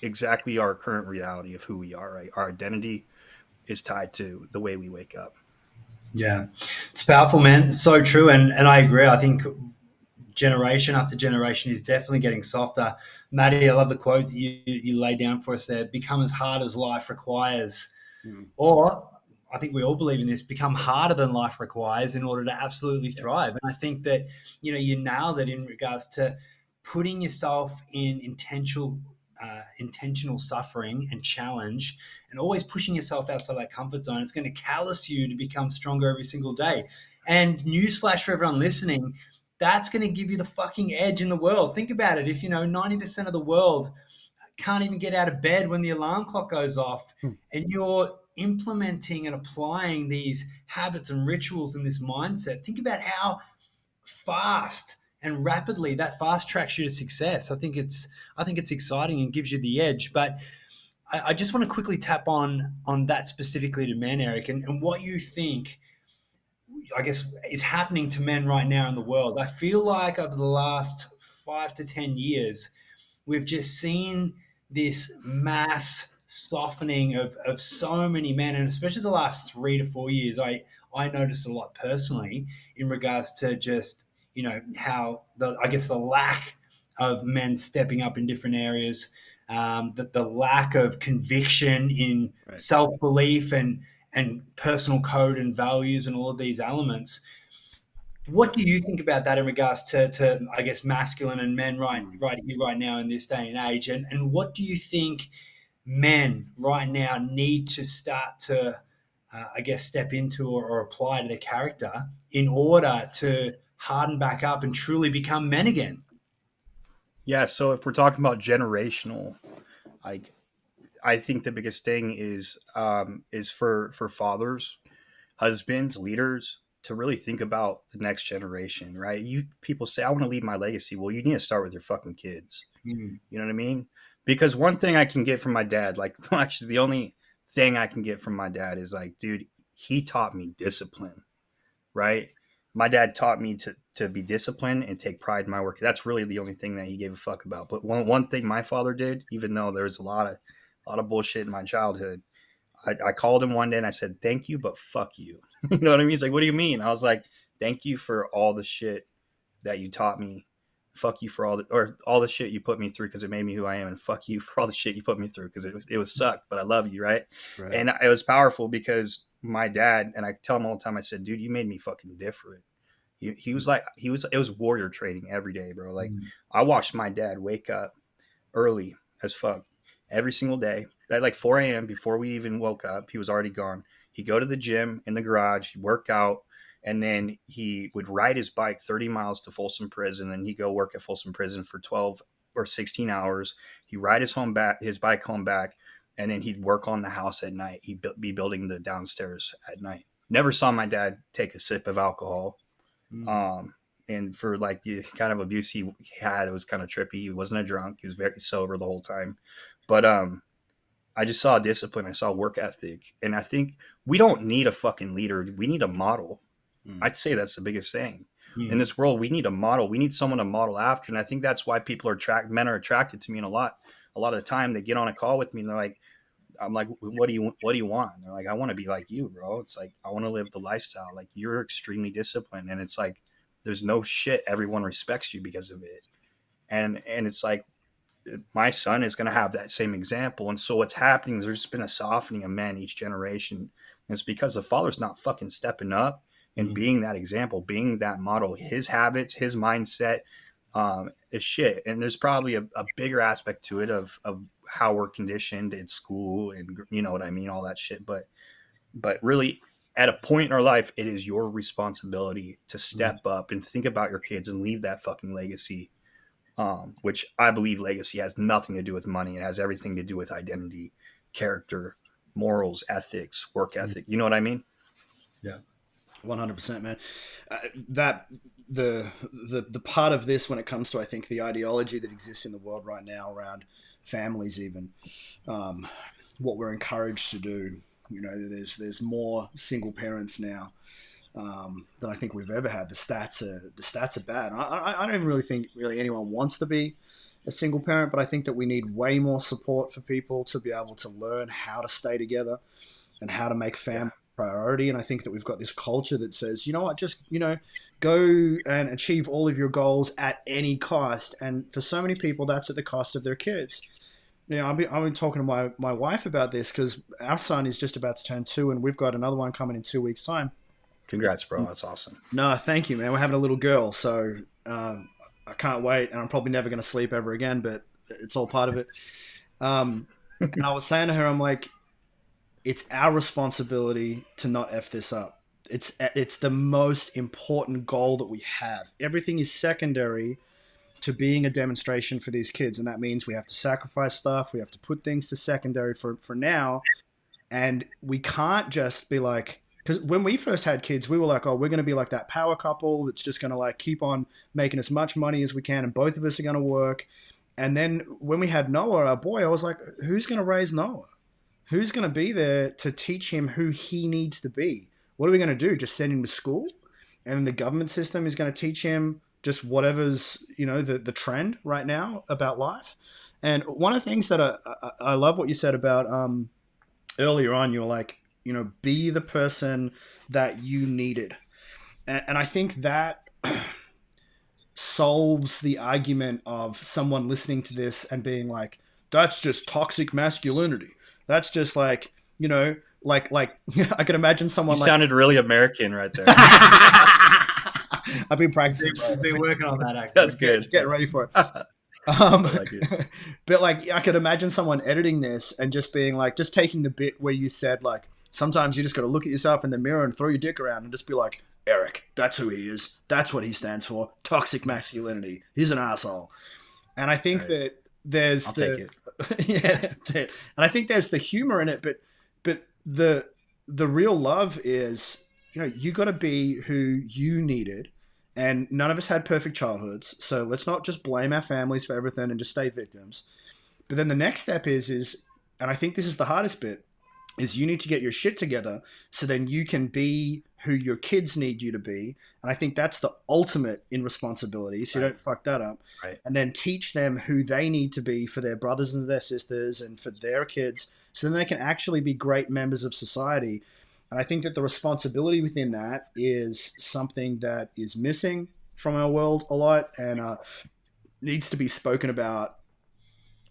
Speaker 3: exactly our current reality of who we are, right? Our identity is tied to the way we wake up.
Speaker 1: Yeah, it's powerful, man. It's so true. And I agree. I think generation after generation is definitely getting softer. Maddie, I love the quote that you laid down for us there. Become as hard as life requires. Or I think we all believe in this, become harder than life requires in order to absolutely thrive. And I think that, you nailed it in regards to putting yourself in intentional suffering and challenge, and always pushing yourself outside that comfort zone. It's going to callous you to become stronger every single day. And newsflash for everyone listening, that's going to give you the fucking edge in the world. Think about it. If 90% of the world can't even get out of bed when the alarm clock goes off, and you're implementing and applying these habits and rituals and this mindset, think about how fast and rapidly that fast tracks you to success. I think it's exciting and gives you the edge. But I just want to quickly tap on that specifically to men, Eric, and what you think, I guess, is happening to men right now in the world. I feel like over the last 5 to 10 years, we've just seen this mass softening of so many men, and especially the last 3 to 4 years, I noticed a lot personally in regards to just, how the lack of men stepping up in different areas, that the lack of conviction in self-belief and personal code and values and all of these elements. What do you think about that in regards to I guess, masculine and men right here, right now in this day and age? And what do you think men right now need to start to, step into or apply to their character in order to harden back up and truly become men again?
Speaker 3: Yeah. So if we're talking about generational, I think the biggest thing is for fathers, husbands, leaders to really think about the next generation, right? People say, I want to leave my legacy. Well, you need to start with your fucking kids. You know what I mean? Because one thing I can get from my dad, like, actually the only thing I can get from my dad is like, dude, he taught me discipline, right? My dad taught me to be disciplined and take pride in my work. That's really the only thing that he gave a fuck about. But one thing my father did, even though there was a lot of bullshit in my childhood, I called him one day and I said, thank you, but fuck you. You know what I mean? He's like, what do you mean? I was like, thank you for all the shit that you taught me. Fuck you for all the shit you put me through, because it made me who I am. And fuck you for all the shit you put me through, because it was sucked, but I love you, right? And it was powerful because my dad, and I tell him all the time, I said, dude, you made me fucking different. He was like, it was warrior training every day, bro. Like, I watched my dad wake up early as fuck every single day at like 4 a.m. before we even woke up. He was already gone. He'd go to the gym in the garage, he'd work out, and then he would ride his bike 30 miles to Folsom Prison. And he'd go work at Folsom Prison for 12 or 16 hours. He'd ride his bike home back, and then he'd work on the house at night. He'd be building the downstairs at night. Never saw my dad take a sip of alcohol. And for like the kind of abuse he had, it was kind of trippy. He wasn't a drunk. He was very sober the whole time. But I just saw discipline. I saw work ethic. And I think we don't need a fucking leader. We need a model. I'd say that's the biggest thing. In this world, we need a model. We need someone to model after. And I think that's why men are attracted to me. And a lot of the time they get on a call with me and they're like, I'm like, what do you want? And they're like, I want to be like you, bro. It's like, I want to live the lifestyle. Like, you're extremely disciplined. And it's like, there's no shit. Everyone respects you because of it. And it's like, my son is going to have that same example. And so what's happening is there's been a softening of men each generation. And it's because the father's not fucking stepping up and being that example, being that model. His habits, his mindset is shit. And there's probably a bigger aspect to it of how we're conditioned in school and you know what I mean, all that shit. But really, at a point in our life, it is your responsibility to step up and think about your kids and leave that fucking legacy. Which I believe legacy has nothing to do with money. It has everything to do with identity, character, morals, ethics, work ethic. You know what I mean?
Speaker 2: Yeah, 100%, man. That the part of this when it comes to, I think, the ideology that exists in the world right now around families, even what we're encouraged to do. You know, there's more single parents now than I think we've ever had. The stats are bad. I don't really think anyone wants to be a single parent, but I think that we need way more support for people to be able to learn how to stay together and how to make family a priority. And I think that we've got this culture that says, you know what, just, you know, go and achieve all of your goals at any cost. And for so many people, that's at the cost of their kids. You know, I've been talking to my wife about this because our son is just about to turn 2 and we've got another one coming in 2 weeks' time.
Speaker 3: Congrats, bro. That's awesome.
Speaker 2: No, thank you, man. We're having a little girl, so I can't wait. And I'm probably never going to sleep ever again, but it's all part of it. And I was saying to her, I'm like, it's our responsibility to not F this up. It's the most important goal that we have. Everything is secondary to being a demonstration for these kids. And that means we have to sacrifice stuff. We have to put things to secondary for now. And we can't just be like, because when we first had kids, we were like, oh, we're going to be like that power couple that's just going to like keep on making as much money as we can. And both of us are going to work. And then when we had Noah, our boy, I was like, who's going to raise Noah? Who's going to be there to teach him who he needs to be? What are we going to do? Just send him to school? And the government system is going to teach him just whatever's, you know, the trend right now about life. And one of the things that I love what you said about earlier on, you were like, you know, be the person that you needed. And I think that solves the argument of someone listening to this and being like, that's just toxic masculinity. That's just like, you know, like I could imagine someone
Speaker 3: you sounded really American right there.
Speaker 2: I've been practicing.
Speaker 1: I've been working on that accent.
Speaker 3: That's good.
Speaker 2: Getting ready for it.
Speaker 3: I like it.
Speaker 2: But like, I could imagine someone editing this and just being like, just taking the bit where you said like, sometimes you just got to look at yourself in the mirror and throw your dick around and just be like, Eric, that's who he is. That's what he stands for. Toxic masculinity. He's an asshole. And I think that there's
Speaker 3: I'll take it.
Speaker 2: Yeah, that's it. And I think there's the humor in it, but the real love is, you know, you got to be who you needed. And none of us had perfect childhoods. So let's not just blame our families for everything and just stay victims. But then the next step is, and I think this is the hardest bit, is you need to get your shit together so then you can be who your kids need you to be. And I think that's the ultimate in responsibility. So you don't fuck that up.
Speaker 3: Right.
Speaker 2: And then teach them who they need to be for their brothers and their sisters and for their kids. So then they can actually be great members of society. And I think that the responsibility within that is something that is missing from our world a lot and needs to be spoken about,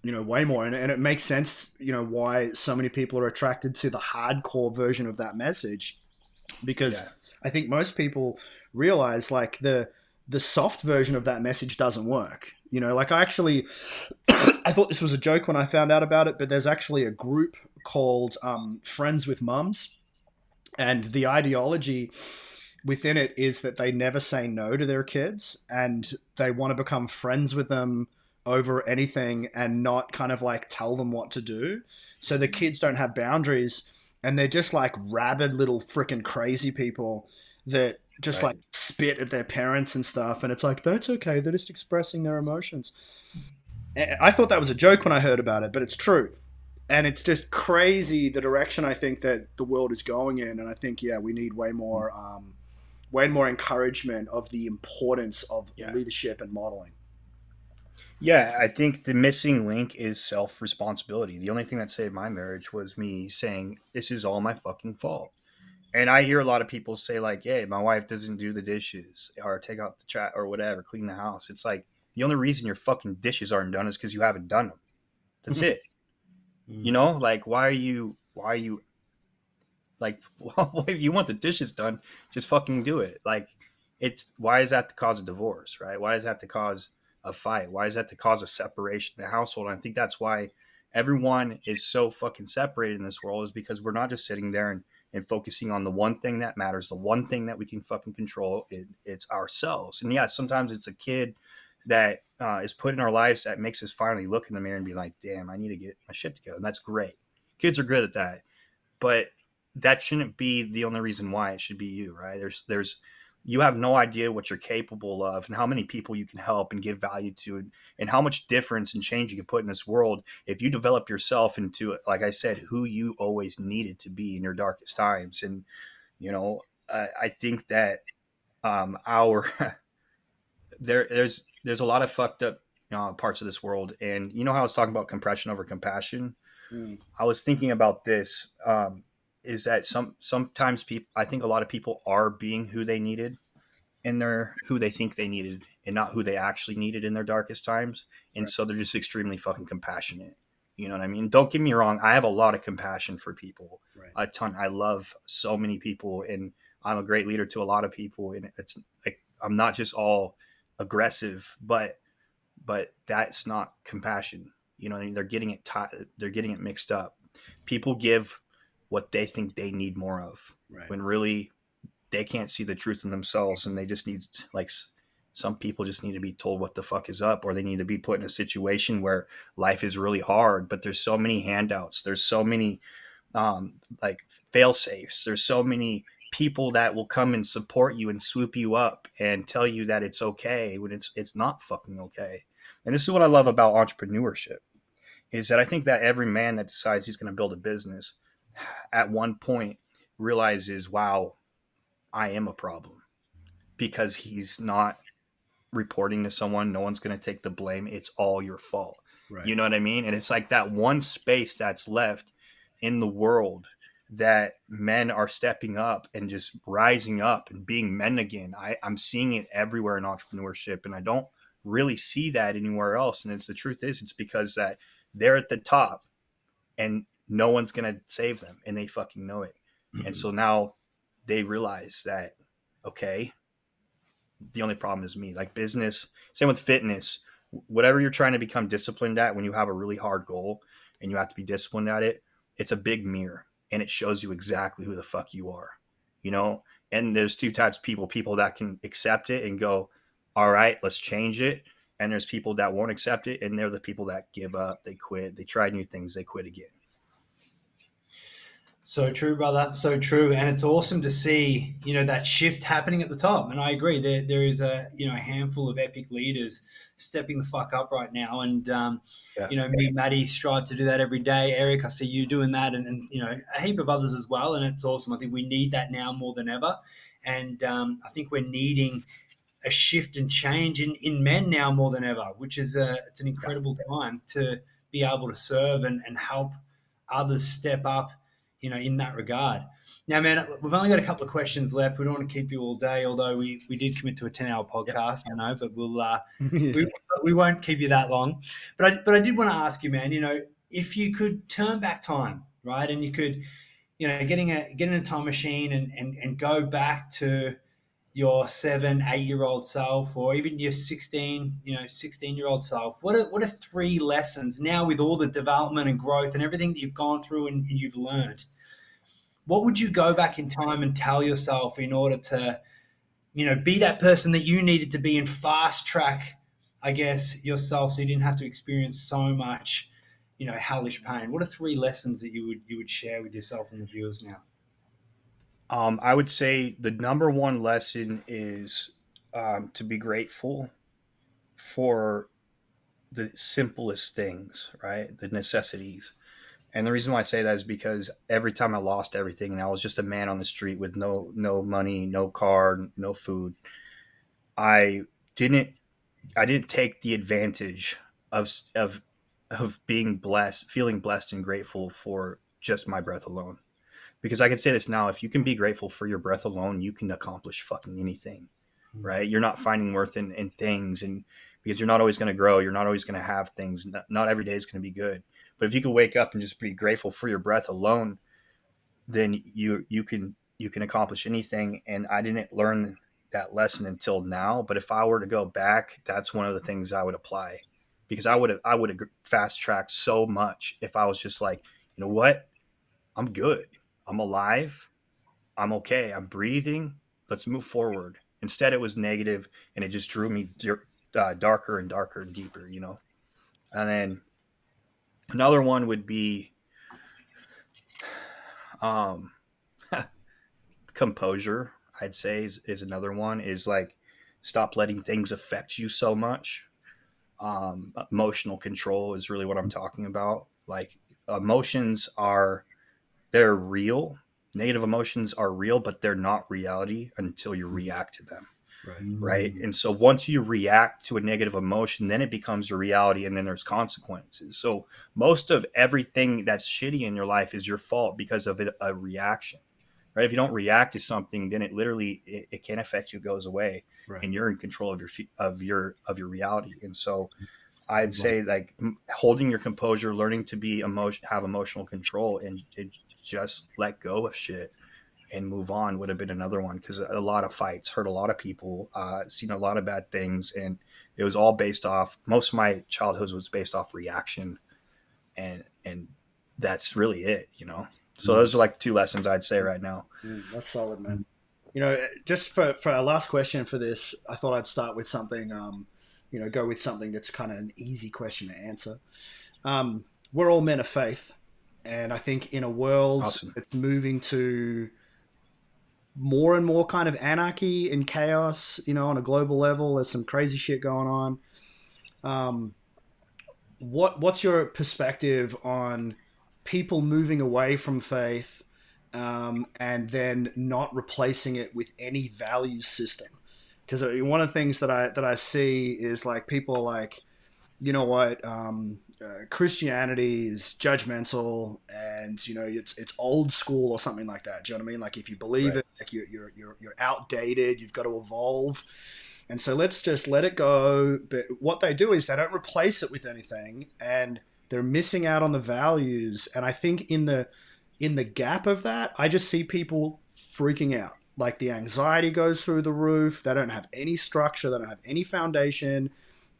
Speaker 2: you know, way more. And it makes sense, you know, why so many people are attracted to the hardcore version of that message, because I think most people realize like the soft version of that message doesn't work. You know, like I thought this was a joke when I found out about it, but there's actually a group called Friends with Mums. And the ideology within it is that they never say no to their kids and they want to become friends with them over anything and not kind of like tell them what to do. So the kids don't have boundaries and they're just like rabid little freaking crazy people that just like spit at their parents and stuff, and it's like, that's okay, they're just expressing their emotions. I thought that was a joke when I heard about it, but it's true. And it's just crazy the direction I think that the world is going in. And I think, yeah, we need way more encouragement of the importance of
Speaker 3: Yeah.
Speaker 2: leadership and modeling.
Speaker 3: Yeah, I think the missing link is self-responsibility. The only thing that saved my marriage was me saying, this is all my fucking fault. And I hear a lot of people say, like, hey, my wife doesn't do the dishes or take out the trash or whatever, clean the house. It's like, the only reason your fucking dishes aren't done is because you haven't done them. That's it. You know, like, why are you like, well, if you want the dishes done, just fucking do it. Like, why is that to cause a divorce, right? Why does that to cause a fight? Why is that to cause a separation in the household? And I think that's why everyone is so fucking separated in this world, is because we're not just sitting there and focusing on the one thing that matters, the one thing that we can fucking control. It's ourselves. And yeah, sometimes it's a kid that is put in our lives that makes us finally look in the mirror and be like, damn, I need to get my shit together. And that's great. Kids are good at that. But that shouldn't be the only reason why. It should be you, right? You have no idea what you're capable of and how many people you can help and give value to, and how much difference and change you can put in this world if you develop yourself into, like I said, who you always needed to be in your darkest times. And, you know, I think that our there's a lot of fucked up parts of this world. And you know how I was talking about compression over compassion?
Speaker 2: Mm.
Speaker 3: I was thinking about this. Is that sometimes people, I think a lot of people are being who they needed and they're who they think they needed and not who they actually needed in their darkest times. And so they're just extremely fucking compassionate. You know what I mean? Don't get me wrong. I have a lot of compassion for people, a ton. I love so many people, and I'm a great leader to a lot of people. And it's like, I'm not just all aggressive, but that's not compassion. You know, they're getting it they're getting it mixed up. People give what they think they need more of, when really they can't see the truth in themselves, and they just need, like, some people just need to be told what the fuck is up, or they need to be put in a situation where life is really hard, but there's so many handouts, there's so many like fail safes, there's so many people that will come and support you and swoop you up and tell you that it's okay when it's not fucking okay. And this is what I love about entrepreneurship, is that I think that every man that decides he's going to build a business at one point realizes, wow, I am a problem, because he's not reporting to someone. No one's going to take the blame. It's all your fault. You know what I mean? And it's like that one space that's left in the world that men are stepping up and just rising up and being men again. I'm seeing it everywhere in entrepreneurship, and I don't really see that anywhere else. And the truth is, it's because that they're at the top and no one's going to save them, and they fucking know it. And so now they realize that, okay, the only problem is me. Like business, same with fitness, whatever you're trying to become disciplined at, when you have a really hard goal and you have to be disciplined at it, it's a big mirror, and it shows you exactly who the fuck you are, you know? And there's two types of people that can accept it and go, all right, let's change it. And there's people that won't accept it, and they're the people that give up, they quit, they try new things, they quit again.
Speaker 1: So true, brother. So true. And it's awesome to see, that shift happening at the top. And I agree, there is a handful of epic leaders stepping the fuck up right now. And, me and Maddie strive to do that every day. Eric, I see you doing that, and a heap of others as well. And it's awesome. I think we need that now more than ever. And I think we're needing a shift and change in men now more than ever, which is it's an incredible time to be able to serve and help others step up, in that regard. Now, man, we've only got a couple of questions left. We don't want to keep you all day, although we did commit to a 10-hour podcast, I know, but we won't keep you that long. But I did want to ask you, man, if you could turn back time, right, and you could, get in a time machine and go back to your 7-8-year-old self, or even your 16-year-old self, what are 3 lessons now, with all the development and growth and everything that you've gone through and you've learned? What would you go back in time and tell yourself in order to, be that person that you needed to be, and fast track, I guess, yourself, so you didn't have to experience so much, hellish pain? What are 3 lessons that you would share with yourself and the viewers now?
Speaker 3: I would say the number one lesson is to be grateful for the simplest things, right? The necessities. And the reason why I say that is because every time I lost everything and I was just a man on the street with no money, no car, no food, I didn't I didn't take the advantage of of of being blessed, feeling blessed and grateful for just my breath alone. Because I can say this now, if you can be grateful for your breath alone, you can accomplish fucking anything, right? You're not finding worth in things, and because you're not always going to grow, you're not always going to have things. Not every day is going to be good. But if you can wake up and just be grateful for your breath alone, then you can accomplish anything. And I didn't learn that lesson until now. But if I were to go back, that's one of the things I would apply, because I would have fast tracked so much if I was just like, you know what, I'm good, I'm alive, I'm okay, I'm breathing, let's move forward. Instead, it was negative, and it just drew me darker and darker and deeper, you know. And then another one would be um, composure. I'd say is another one. Is like, stop letting things affect you so much. Emotional control is really what I'm talking about. Like, emotions are, they're real. Negative emotions are real, but they're not reality until you react to them. Right. And so once you react to a negative emotion, then it becomes your reality, and then there's consequences. So most of everything that's shitty in your life is your fault because of a reaction. Right. If you don't react to something, then it literally, it can't affect you, it goes away,
Speaker 2: Right.
Speaker 3: and you're in control of your reality. And so I'd say, like, holding your composure, learning to be have emotional control, and just let go of shit and move on would have been another one, because a lot of fights, hurt a lot of people, seen a lot of bad things, and it was all based off. Most of my childhood was based off reaction, and that's really it, you know. So those are like two lessons I'd say right now.
Speaker 2: That's solid, man. You know, just for our last question for this, I thought I'd start with something, go with something that's kind of an easy question to answer. We're all men of faith. And I think in a world
Speaker 3: Awesome.
Speaker 2: that's moving to more and more kind of anarchy and chaos, on a global level, there's some crazy shit going on. Um, what's your perspective on people moving away from faith, and then not replacing it with any value system? Because one of the things that I see is like people are like, you know what, Christianity is judgmental, and it's old school or something like that. Do you know what I mean? Like if you believe
Speaker 3: Right.
Speaker 2: it, like you're outdated. You've got to evolve, and so let's just let it go. But what they do is they don't replace it with anything, and they're missing out on the values. And I think in the gap of that, I just see people freaking out. Like the anxiety goes through the roof. They don't have any structure. They don't have any foundation.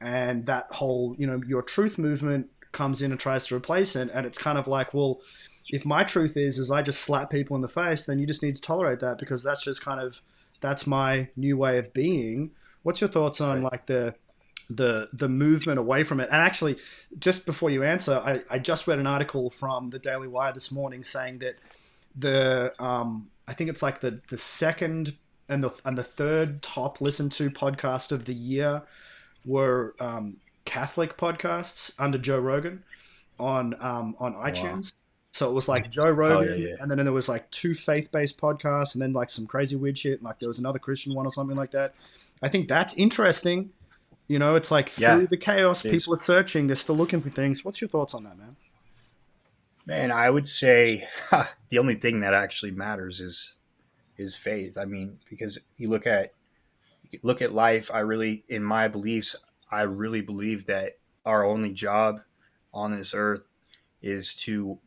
Speaker 2: And that whole, your truth movement comes in and tries to replace it. And it's kind of like, well, if my truth is I just slap people in the face, then you just need to tolerate that, because that's just that's my new way of being. What's your thoughts on
Speaker 3: Right.
Speaker 2: like the movement away from it? And actually, just before you answer, I just read an article from the Daily Wire this morning saying that I think it's like the second and the third top listened to podcast of the year were Catholic podcasts under Joe Rogan on
Speaker 3: Oh, wow.
Speaker 2: iTunes. So it was like Joe
Speaker 3: Oh yeah,
Speaker 2: Rogan,
Speaker 3: yeah.
Speaker 2: and then there was like two faith-based podcasts, and then like some crazy weird shit. Like there was another Christian one or something like that. I think that's interesting. It's like
Speaker 3: Yeah,
Speaker 2: through the chaos,
Speaker 3: it is.
Speaker 2: people are searching. They're still looking for things. What's your thoughts on that, man?
Speaker 3: Man, I would say the only thing that actually matters is faith. I mean, because you look at life, in my beliefs, I really believe that our only job on this earth is to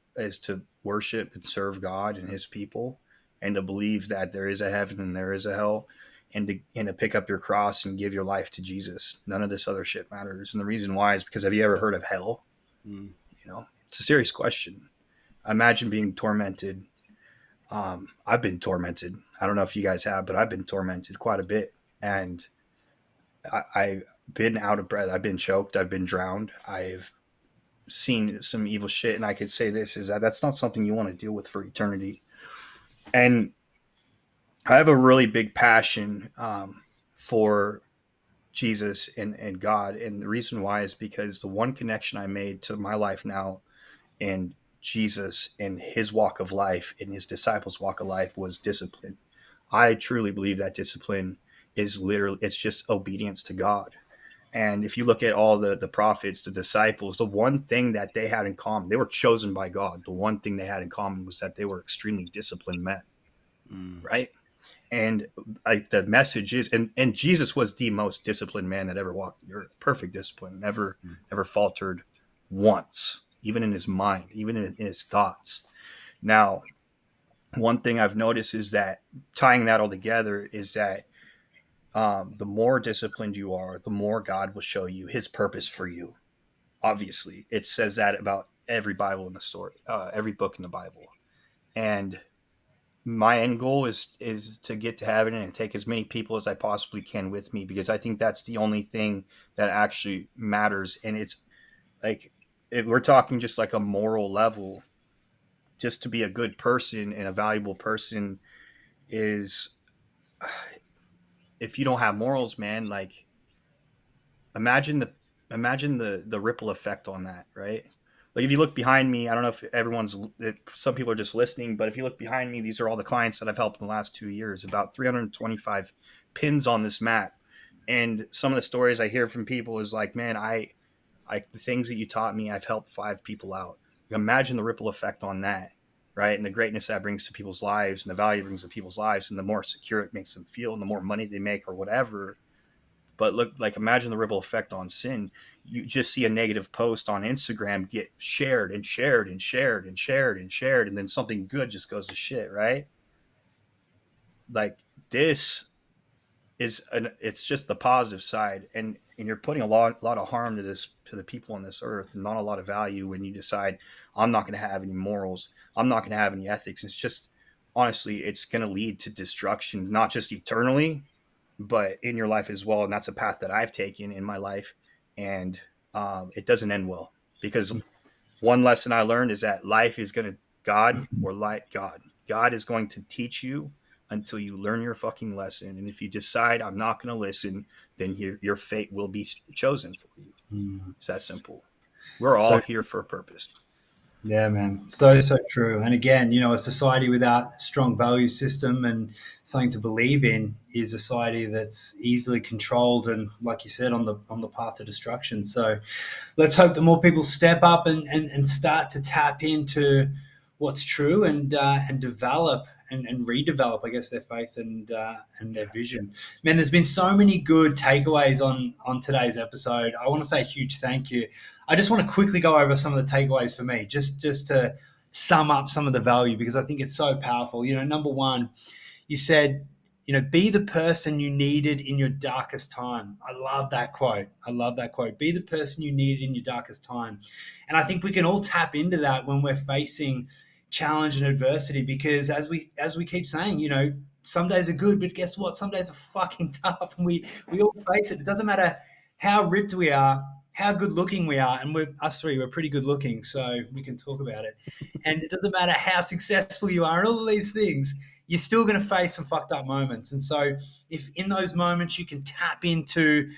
Speaker 3: worship and serve God and his people, and to believe that there is a heaven and there is a hell, and to pick up your cross and give your life to Jesus. None of this other shit matters. And the reason why is because, have you ever heard of hell?
Speaker 2: Mm.
Speaker 3: It's a serious question. Imagine being tormented. I've been tormented. I don't know if you guys have, but I've been tormented quite a bit. And I've been out of breath. I've been choked. I've been drowned. I've seen some evil shit. And I could say this is that that's not something you want to deal with for eternity. And I have a really big passion for Jesus and God. And the reason why is because the one connection I made to my life now and Jesus and his walk of life and his disciples' walk of life was discipline. I truly believe that discipline is literally, it's just obedience to God. And if you look at all the prophets, the disciples, the one thing that they had in common, they were chosen by God. The one thing they had in common was that they were extremely disciplined men,
Speaker 2: Mm.
Speaker 3: right? And the message is, and Jesus was the most disciplined man that ever walked the earth. Perfect discipline, never faltered once, even in his mind, even in his thoughts. Now, one thing I've noticed is that tying that all together is that the more disciplined you are, the more God will show you his purpose for you. Obviously, it says that about every Bible in the story, every book in the Bible. And my end goal is to get to heaven and take as many people as I possibly can with me, because I think that's the only thing that actually matters. And it's like, if we're talking just like a moral level, just to be a good person and a valuable person is, if you don't have morals, man, like imagine the ripple effect on that, right? Like if you look behind me, I don't know if some people are just listening, but if you look behind me, these are all the clients that I've helped in the last 2 years, about 325 pins on this map. And some of the stories I hear from people is like, man, the things that you taught me, I've helped 5 people out. Imagine the ripple effect on that, right? And the greatness that brings to people's lives and the value it brings to people's lives, and the more secure it makes them feel and the more money they make or whatever. But look, like imagine the ripple effect on sin. You just see a negative post on Instagram get shared and shared and shared and shared and shared, and then something good just goes to shit, right? Like this it's just the positive side, and you're putting a lot of harm to the people on this earth, and not a lot of value when you decide I'm not going to have any morals, I'm not going to have any ethics. It's just, honestly, it's going to lead to destruction, not just eternally but in your life as well. And that's a path that I've taken in my life. And it doesn't end well, because one lesson I learned is that life is going to, God is going to teach you until you learn your fucking lesson. And if you decide I'm not going to listen, then your fate will be chosen for you.
Speaker 1: Mm.
Speaker 3: It's that simple. We're all
Speaker 1: So
Speaker 3: here for a purpose.
Speaker 1: yeah, man. So true. And again, a society without a strong value system and something to believe in is a society that's easily controlled and, like you said, on the path to destruction. So let's hope that more people step up and start to tap into what's true and develop and redevelop, I guess, their faith and their vision. Man, there's been so many good takeaways on today's episode. I want to say a huge thank you. I just want to quickly go over some of the takeaways for me, just to sum up some of the value, because I think it's so powerful. Number one, you said, be the person you needed in your darkest time. I love that quote. I love that quote. Be the person you needed in your darkest time. And I think we can all tap into that when we're facing challenge and adversity, because as we keep saying, some days are good, but guess what? Some days are fucking tough, and we all face it. It doesn't matter how ripped we are, how good looking we are, and we're pretty good looking, so we can talk about it. And it doesn't matter how successful you are, and all of these things, you're still going to face some fucked up moments. And so if in those moments you can tap into,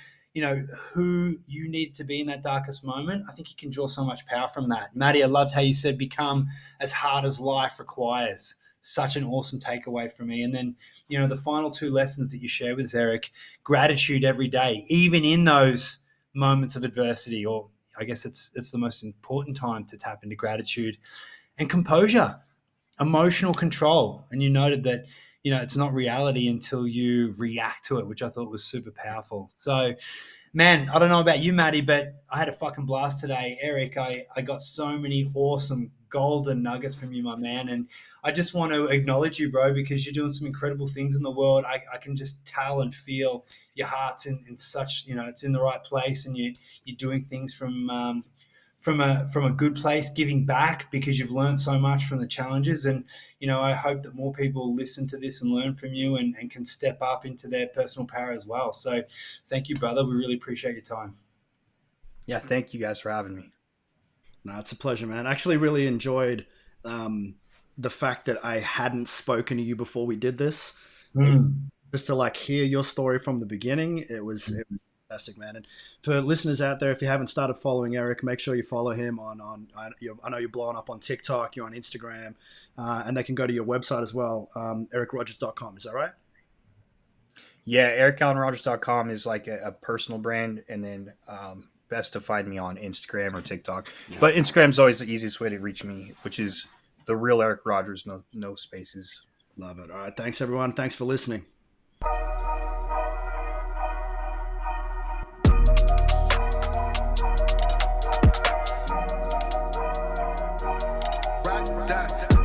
Speaker 1: who you need to be in that darkest moment, I think you can draw so much power from that. Maddie, I loved how you said, become as hard as life requires. Such an awesome takeaway for me. And then, the final two lessons that you share with us, Eric, gratitude every day, even in those moments of adversity, or I guess it's the most important time to tap into gratitude, and composure, emotional control. And you noted that, it's not reality until you react to it, which I thought was super powerful. So, man, I don't know about you, Maddie, but I had a fucking blast today. Eric, I got so many awesome golden nuggets from you, my man. And I just want to acknowledge you, bro, because you're doing some incredible things in the world. I can just tell and feel your heart's in such, it's in the right place, and you're doing things from a good place, giving back because you've learned so much from the challenges. And I hope that more people listen to this and learn from you, and can step up into their personal power as well. So thank you, brother. We really appreciate your time.
Speaker 3: Yeah, thank you guys for having me.
Speaker 2: No, it's a pleasure, man. I actually really enjoyed the fact that I hadn't spoken to you before we did this. just to like hear your story from the beginning, it was fantastic, man. And for listeners out there, if you haven't started following Eric, make sure you follow him on I know you're blowing up on TikTok, you're on Instagram, and they can go to your website as well, ericrogers.com. Is that right?
Speaker 3: Yeah, ericallenrogers.com is like a personal brand, and then best to find me on Instagram or TikTok. Yeah. But Instagram's always the easiest way to reach me, which is the real Eric Rogers, no spaces.
Speaker 2: Love it. All right, thanks everyone. Thanks for listening. Rock that.